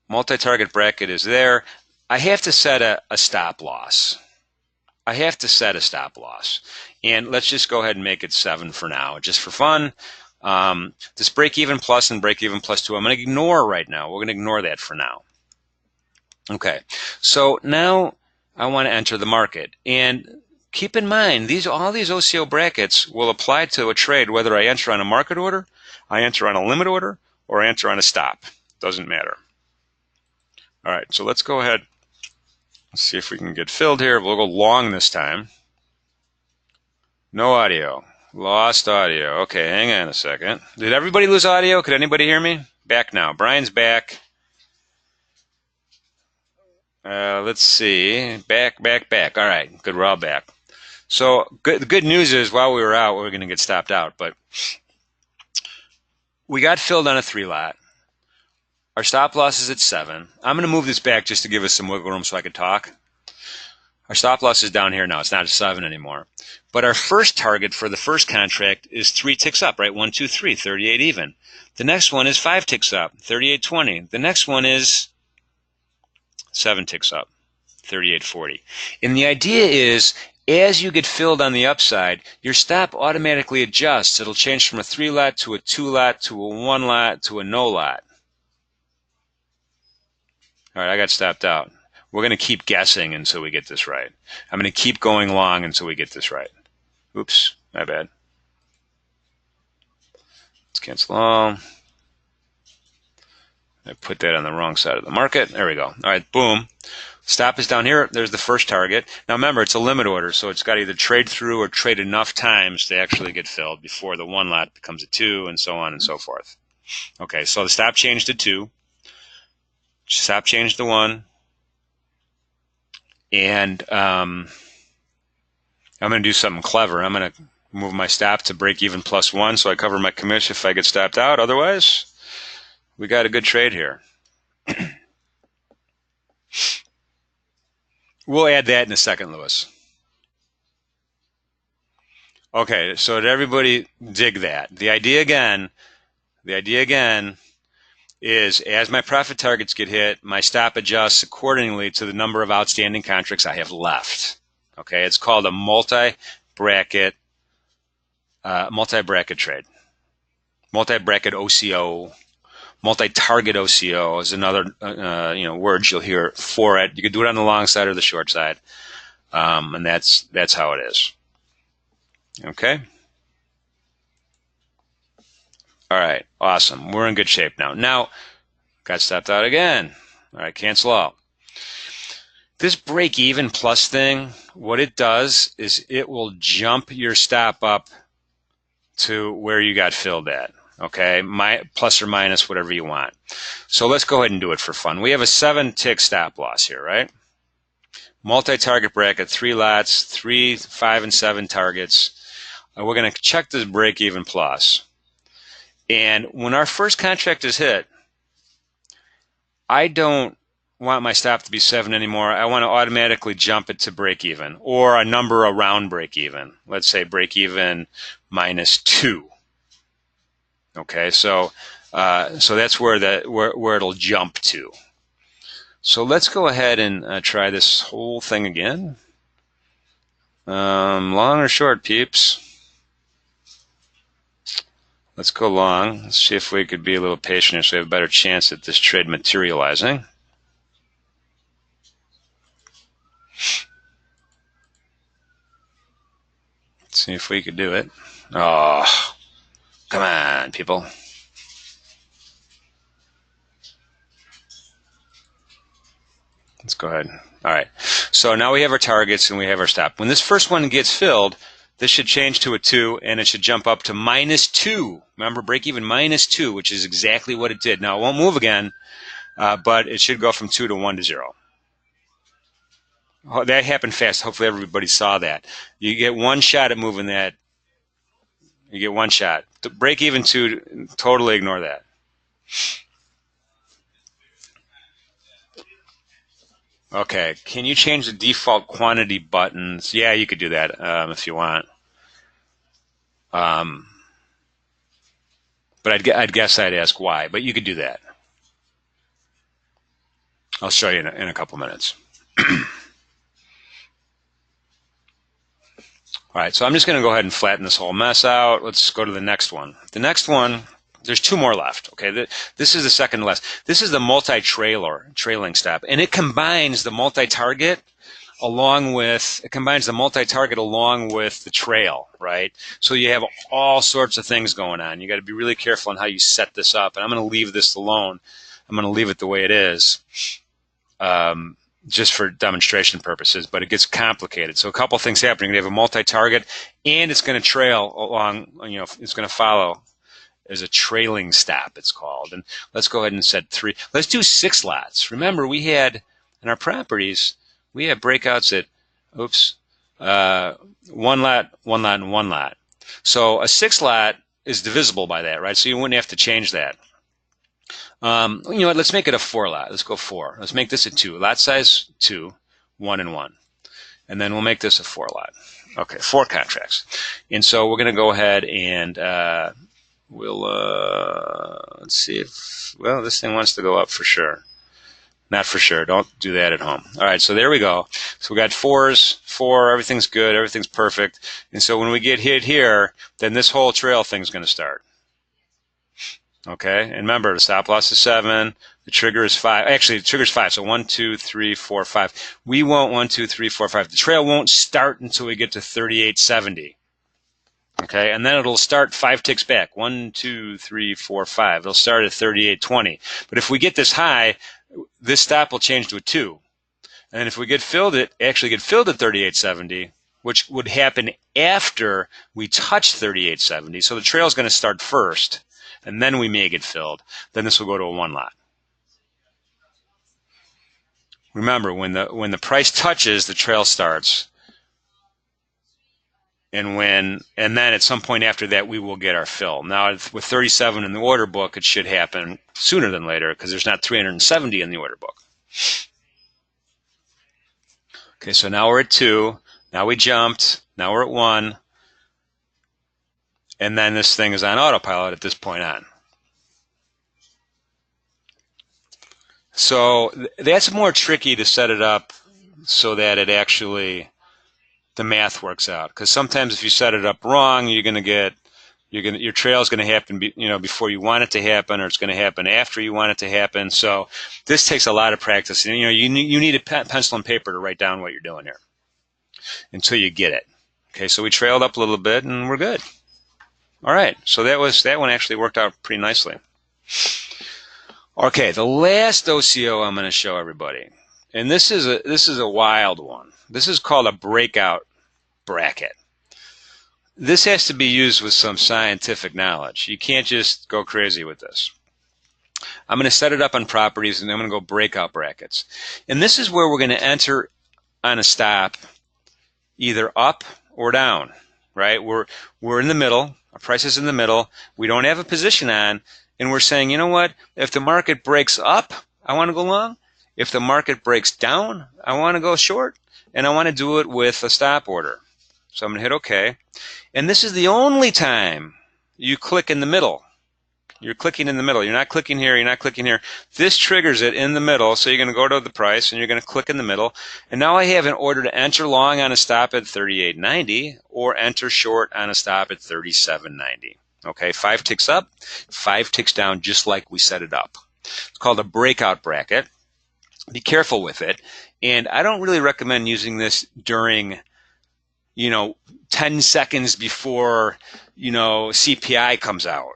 multi-target bracket is there. I have to set a stop loss. And let's just go ahead and make it 7 for now, just for fun. This break-even plus and break-even plus 2, I'm going to ignore right now. We're going to ignore that for now. Okay, so now I want to enter the market. And keep in mind, all these OCO brackets will apply to a trade whether I enter on a market order, I enter on a limit order, or I enter on a stop. Doesn't matter. All right, so let's go ahead. Let's see if we can get filled here. We'll go long this time. No audio. Lost audio. Okay, hang on a second. Did everybody lose audio? Could anybody hear me? Back now. Brian's back. Let's see. Back. All right, good. We're all back. So the good news is while we were out, we were going to get stopped out, but we got filled on a 3 lot. Our stop loss is at 7. I'm going to move this back just to give us some wiggle room so I could talk. Our stop loss is down here now. It's not at 7 anymore. But our first target for the first contract is 3 ticks up, right? 1, 2, 3, 38 even. The next one is 5 ticks up, 38.20. The next one is 7 ticks up. 38.40. And the idea is, as you get filled on the upside, your stop automatically adjusts. It'll change from a 3 lot to a 2 lot to a 1 lot to a no lot. All right, I got stopped out. We're going to keep guessing until we get this right. I'm going to keep going long until we get this right. Oops, my bad. Let's cancel all. I put that on the wrong side of the market. There we go. All right, boom. Stop is down here. There's the first target. Now remember, it's a limit order, so it's got to either trade through or trade enough times to actually get filled before the 1 lot becomes a 2, and so on and so forth. Okay, so the stop changed to 2. Stop changed to 1. And I'm going to do something clever. I'm going to move my stop to break even plus 1, so I cover my commission if I get stopped out. Otherwise, we got a good trade here. We'll add that in a second, Lewis. Okay, so did everybody dig that? The idea again is as my profit targets get hit, my stop adjusts accordingly to the number of outstanding contracts I have left. Okay, it's called a multi-bracket trade. Multi-bracket OCO. Multi-target OCO is another words you'll hear for it. You can do it on the long side or the short side, and that's how it is. Okay. All right. Awesome. We're in good shape now. Now, got stopped out again. All right. Cancel out. This break-even plus thing, what it does is it will jump your stop up to where you got filled at. Okay, plus or minus whatever you want. So let's go ahead and do it for fun. We have a 7-tick stop loss here, right? Multi-target bracket, 3 lots, 3, 5, and 7 targets. We're going to check this break-even plus. And when our first contract is hit, I don't want my stop to be 7 anymore. I want to automatically jump it to break-even, or a number around break-even. Let's say break-even minus 2. Okay, so that's where it'll jump to. So let's go ahead and try this whole thing again. Long or short, peeps? Let's go long. Let's see if we could be a little patient so we have a better chance at this trade materializing. Let's see if we could do it. Oh. Come on, people. Let's go ahead. All right. So now we have our targets and we have our stop. When this first one gets filled, this should change to a 2, and it should jump up to minus 2. Remember, break even minus 2, which is exactly what it did. Now, it won't move again, but it should go from 2 to 1 to 0. Oh, that happened fast. Hopefully everybody saw that. You get one shot at moving that. You get one shot. To break even 2, totally ignore that. Okay, can you change the default quantity buttons? Yeah, you could do that if you want. But I'd guess I'd ask why, but you could do that. I'll show you in a couple minutes. All right, so I'm just going to go ahead and flatten this whole mess out. Let's go to the next one. The next one, there's 2 more left. Okay, this is the second last. This is the trailing stop, and it combines the multi-target along with the trail, right? So you have all sorts of things going on. You got to be really careful on how you set this up. And I'm going to leave this alone. I'm going to leave it the way it is. Just for demonstration purposes, but it gets complicated. So a couple things happen. You're going to have a multi-target, and it's going to trail along, it's going to follow as a trailing stop, it's called. And let's go ahead and set 3. Let's do 6 lots. Remember, we had, in our properties, we have breakouts at, 1 lot, 1 lot, and 1 lot. So a 6 lot is divisible by that, right? So you wouldn't have to change that. You know what? Let's make it a 4 lot. Let's go 4. Let's make this a 2. Lot size 2, 1 and 1. And then we'll make this a 4 lot. Okay, 4 contracts. And so we're going to go ahead and we'll let's see if, well, this thing wants to go up for sure. Not for sure. Don't do that at home. All right, so there we go. So we got fours, four, everything's good, everything's perfect. And so when we get hit here, then this whole trail thing's going to start. Okay, and remember, the stop loss is 7, the trigger is 5. Actually, the trigger is 5, so 1, 2, 3, 4, 5. We want 1, 2, 3, 4, 5. The trail won't start until we get to 38.70. Okay, and then it'll start 5 ticks back. 1, 2, 3, 4, 5. It'll start at 38.20. But if we get this high, this stop will change to a 2. And if we actually get filled at 38.70, which would happen after we touch 38.70, so the trail is going to start first, and then we may get filled. Then this will go to a 1 lot. Remember, when the price touches, the trail starts. And then at some point after that, we will get our fill. Now, with 37 in the order book, it should happen sooner than later because there's not 370 in the order book. Okay, so now we're at 2. Now we jumped. Now we're at 1. And then this thing is on autopilot at this point on. So that's more tricky to set it up so that it actually, the math works out. Because sometimes if you set it up wrong, your trail is going to happen, before you want it to happen, or it's going to happen after you want it to happen. So this takes a lot of practice. And, you need a pencil and paper to write down what you're doing here until you get it. Okay, so we trailed up a little bit, and we're good. All right, so that one actually worked out pretty nicely. Okay, the last OCO I'm going to show everybody, and this is a wild one. This is called a breakout bracket. This has to be used with some scientific knowledge. You can't just go crazy with this. I'm going to set it up on properties, and I'm going to go breakout brackets. And this is where we're going to enter on a stop either up or down, right? We're in the middle. Our price is in the middle. We don't have a position on, and we're saying, you know what? If the market breaks up, I want to go long. If the market breaks down, I want to go short, and I want to do it with a stop order. So I'm going to hit OK. And this is the only time you click in the middle. You're clicking in the middle. You're not clicking here. You're not clicking here. This triggers it in the middle. So you're going to go to the price, and you're going to click in the middle. And now I have an order to enter long on a stop at 38.90 or enter short on a stop at 37.90. Okay, 5 ticks up, 5 ticks down, just like we set it up. It's called a breakout bracket. Be careful with it. And I don't really recommend using this during 10 seconds before, CPI comes out.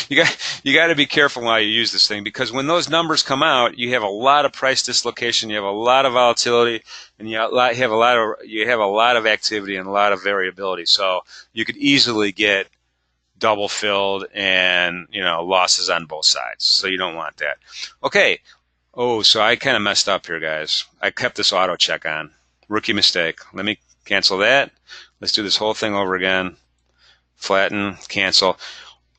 you got to be careful while you use this thing, because when those numbers come out, you have a lot of price dislocation, you have a lot of volatility, and you have a lot of activity and a lot of variability. So you could easily get double filled and losses on both sides. So you don't want that. Okay. Oh, so I kind of messed up here, guys. I kept this auto check on. Rookie mistake. Let me cancel that. Let's do this whole thing over again. Flatten, cancel.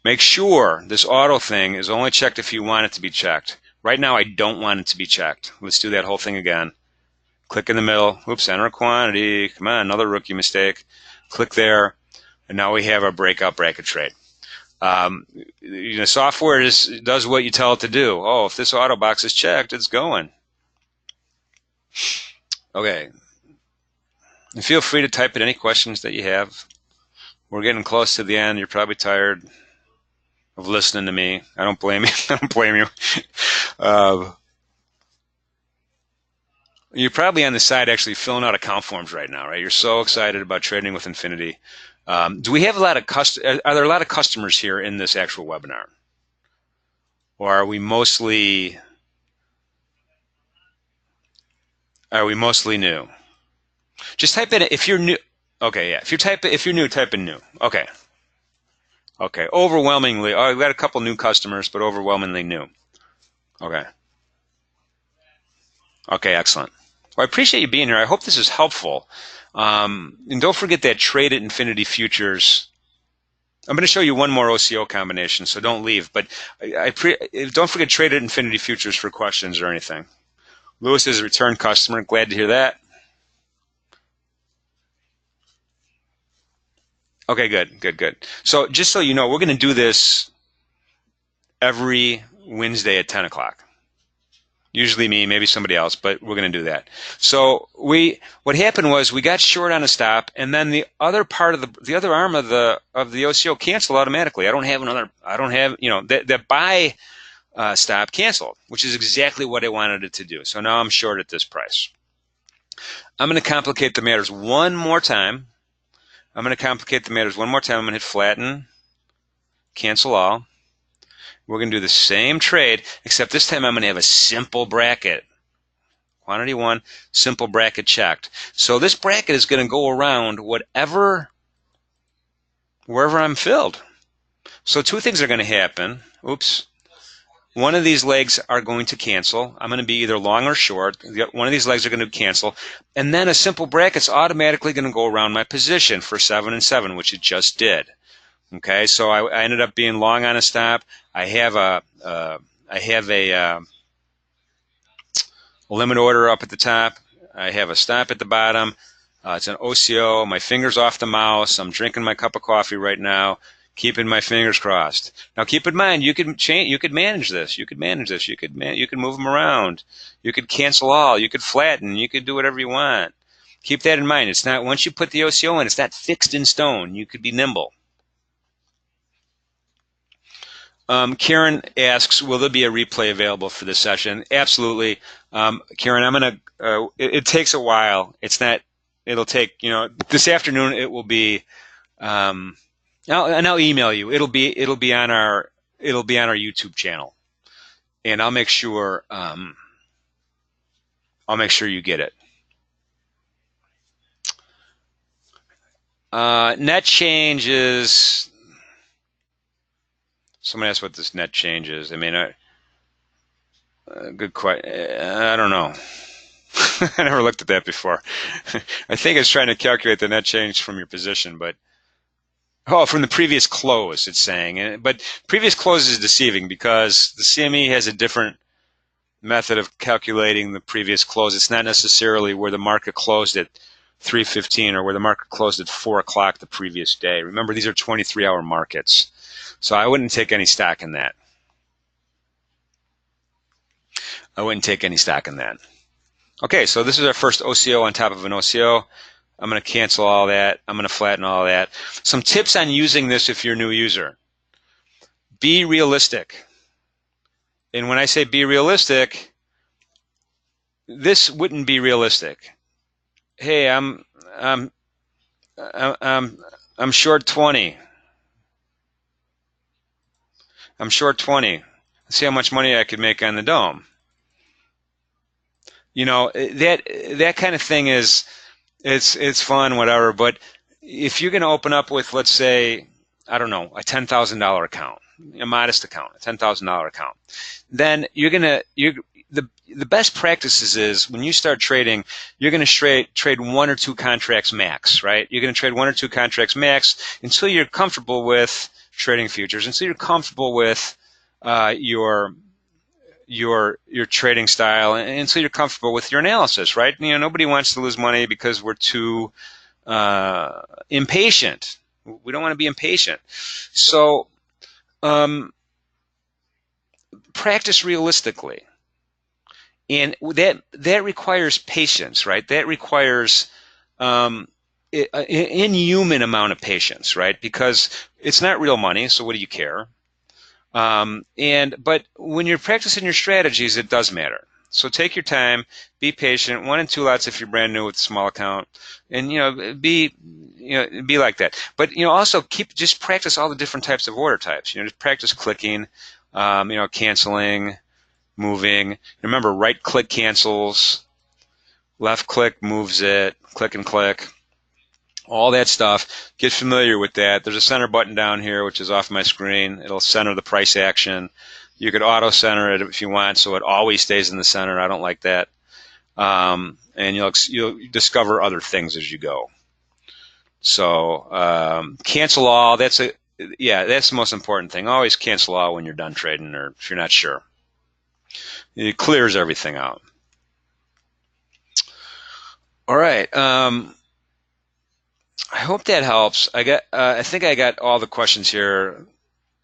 Make sure this auto thing is only checked if you want it to be checked. Right now, I don't want it to be checked. Let's do that whole thing again. Click in the middle. Oops, enter a quantity. Come on, another rookie mistake. Click there. And now we have our breakout bracket trade. Software does what you tell it to do. Oh, if this auto box is checked, it's going. Okay. And feel free to type in any questions that you have. We're getting close to the end. You're probably tired of listening to me. I don't blame you. I don't blame you. You're probably on the side actually filling out account forms right now, right? You're so excited about trading with Infinity. Do we have are there a lot of customers here in this actual webinar? Or are we mostly new? Just type in if you're new. Okay, yeah. If you're new, type in new. Okay. Okay. Overwhelmingly, we've got a couple new customers, but overwhelmingly new. Okay. Okay, excellent. Well, I appreciate you being here. I hope this is helpful. And don't forget that Trade at Infinity Futures. I'm going to show you one more OCO combination, so don't leave. But don't forget Trade at Infinity Futures for questions or anything. Lewis is a return customer. Glad to hear that. Okay, good. So just so you know, we're going to do this every Wednesday at 10 o'clock. Usually me, maybe somebody else, but we're going to do that. So what happened was we got short on a stop, and then the other part of the other arm of the OCO canceled automatically. I don't have, that buy stop canceled, which is exactly what I wanted it to do. So now I'm short at this price. I'm going to complicate the matters one more time. I'm going to hit flatten, cancel all. We're going to do the same trade, except this time I'm going to have a simple bracket. Quantity 1, simple bracket checked. So this bracket is going to go around wherever I'm filled. So two things are going to happen. Oops. One of these legs are going to cancel. I'm going to be either long or short. One of these legs are going to cancel. And then a simple bracket's automatically going to go around my position for 7 and 7, which it just did. Okay, so I ended up being long on a stop. I have a limit order up at the top. I have a stop at the bottom. It's an OCO. My finger's off the mouse. I'm drinking my cup of coffee right now, keeping my fingers crossed. Now, keep in mind, you could change. You could manage this. You could move them around. You could cancel all. You could flatten. You could do whatever you want. Keep that in mind. It's not, once you put the OCO in, it's not fixed in stone. You could be nimble. Karen asks, will there be a replay available for this session? Absolutely. Karen, I'm going to, it takes a while. It'll take, this afternoon it will be, and I'll email you. It'll be on our YouTube channel, and I'll make sure you get it. Net change is, somebody asked what this net change is. I mean, good question. I don't know. I never looked at that before. I think it's trying to calculate the net change from your position, but from the previous close, it's saying. But previous close is deceiving because the CME has a different method of calculating the previous close. It's not necessarily where the market closed at 3:15 or where the market closed at 4 o'clock the previous day. Remember, these are 23-hour markets. So I wouldn't take any stock in that. Okay, so this is our first OCO on top of an OCO. I'm going to cancel all that. I'm going to flatten all that. Some tips on using this if you're a new user. Be realistic. And when I say be realistic, this wouldn't be realistic. Hey, I'm short 20. I'm short 20. Let's see how much money I could make on the dome. That kind of thing is, it's fun, whatever. But if you're going to open up with, let's say, I don't know, a $10,000 account, a modest account, a $10,000 account, then the best practices is when you start trading, you're going to trade 1 or 2 contracts max, right? You're going to trade 1 or 2 contracts max until you're comfortable with trading futures, until you're comfortable with your trading style, and until you're comfortable with your analysis, right? Nobody wants to lose money because we're too impatient. We don't want to be impatient. So practice realistically. And that requires patience, right? That requires an inhuman amount of patience, right? Because it's not real money, so what do you care? But when you're practicing your strategies, it does matter. So take your time, be patient. 1 and 2 lots if you're brand new with a small account, and be like that. But also just practice all the different types of order types. Just practice clicking, canceling, moving. Remember, right click cancels, left click moves it, click and click. All that stuff. Get familiar with that. There's a center button down here, which is off my screen. It'll center the price action. You could auto center it if you want, so it always stays in the center. I don't like that. And you'll discover other things as you go. So cancel all. That's the most important thing. Always cancel all when you're done trading, or if you're not sure. It clears everything out. All right. I hope that helps. I think I got all the questions here.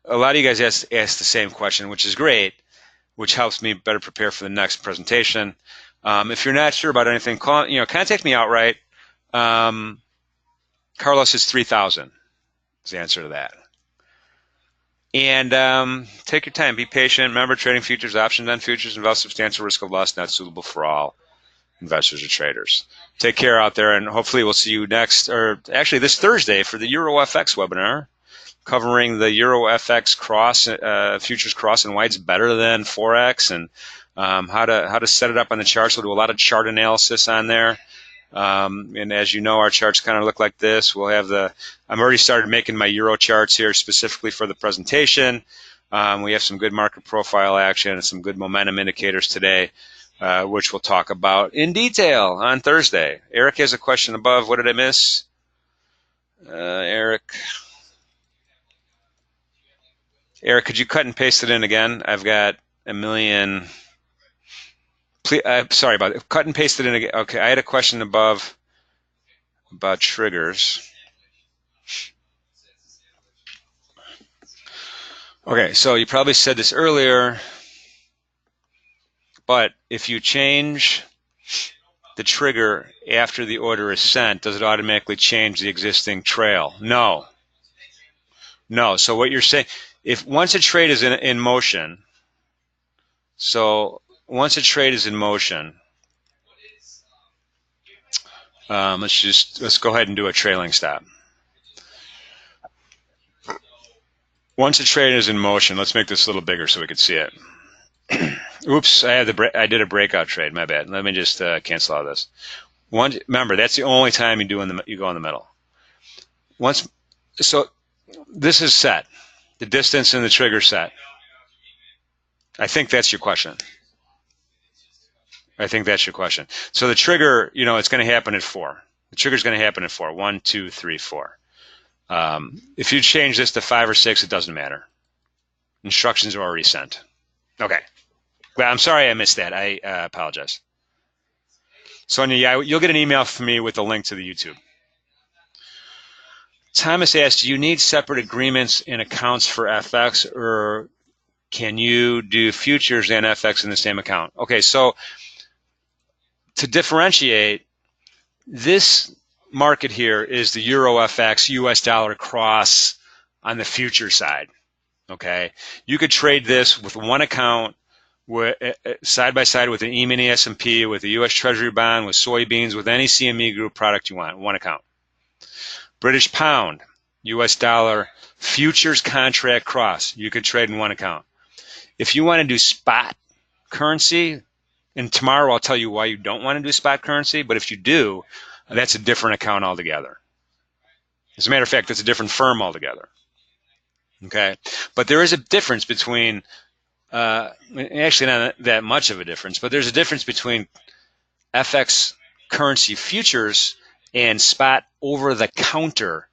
A lot of you guys asked the same question, which is great. which helps me better prepare for the next presentation. If you're not sure about anything, contact me outright. Carlos is 3,000 is the answer to that. And take your time, be patient. Remember, trading futures, options on futures involves substantial risk of loss, not suitable for all investors or traders. Take care out there, and hopefully we'll see you next, or actually this Thursday for the Euro FX webinar, covering the Euro FX cross, futures cross, and why it's better than Forex, and how to set it up on the charts. We'll do a lot of chart analysis on there. And as you know, our charts kind of look like this. We'll have I'm already started making my Euro charts here specifically for the presentation. We have some good market profile action and some good momentum indicators today, which we'll talk about in detail on Thursday. Eric has a question above. What did I miss? Eric, could you cut and paste it in again? I've got a million. Please, sorry about it. Cut and paste it in again. Okay, I had a question above about triggers. Okay, so you probably said this earlier, but if you change the trigger after the order is sent, does it automatically change the existing trail? No. No. So what you're saying, once a trade is in motion, once a trade is in motion, let's go ahead and do a trailing stop. Once a trade is in motion, let's make this a little bigger so we can see it. Oops, I did a breakout trade. My bad. Let me just cancel all this. Remember, that's the only time you go in the middle. So this is set. The distance and the trigger set. I think that's your question. So the trigger, it's going to happen at 4. The trigger is going to happen at 4. 1, 2, 3, 4. If you change this to 5 or 6, it doesn't matter. Instructions are already sent. Okay. Well, I'm sorry I missed that. I apologize. Sonia, you'll get an email from me with a link to the YouTube. Thomas asked, do you need separate agreements and accounts for FX, or can you do futures and FX in the same account? Okay, so to differentiate, this market here is the Euro FX US dollar cross on the future side. Okay, you could trade this with one account, side by side with an E-mini S&P, with a U.S. Treasury bond, with soybeans, with any CME group product you want, one account. British pound, US dollar futures contract cross, you could trade in one account. If you want to do spot currency, and tomorrow I'll tell you why you don't want to do spot currency, but if you do, that's a different account altogether. As a matter of fact, that's a different firm altogether. Okay, but there is a difference between, actually not that much of a difference, but there's a difference between FX currency futures and spot over-the-counter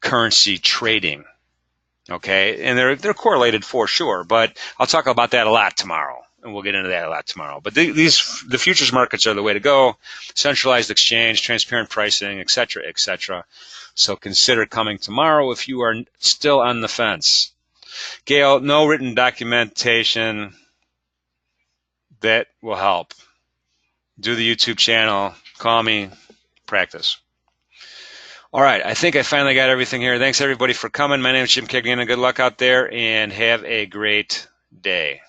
currency trading. Okay, and they're correlated for sure, but I'll talk about that a lot tomorrow, and we'll get into that a lot tomorrow. But the futures markets are the way to go. Centralized exchange, transparent pricing, et cetera, et cetera. So consider coming tomorrow if you are still on the fence. Gail, no written documentation. That will help. Do the YouTube channel. Call me. Practice. All right, I think I finally got everything here. Thanks, everybody, for coming. My name is Jim Kegnan. Good luck out there, and have a great day.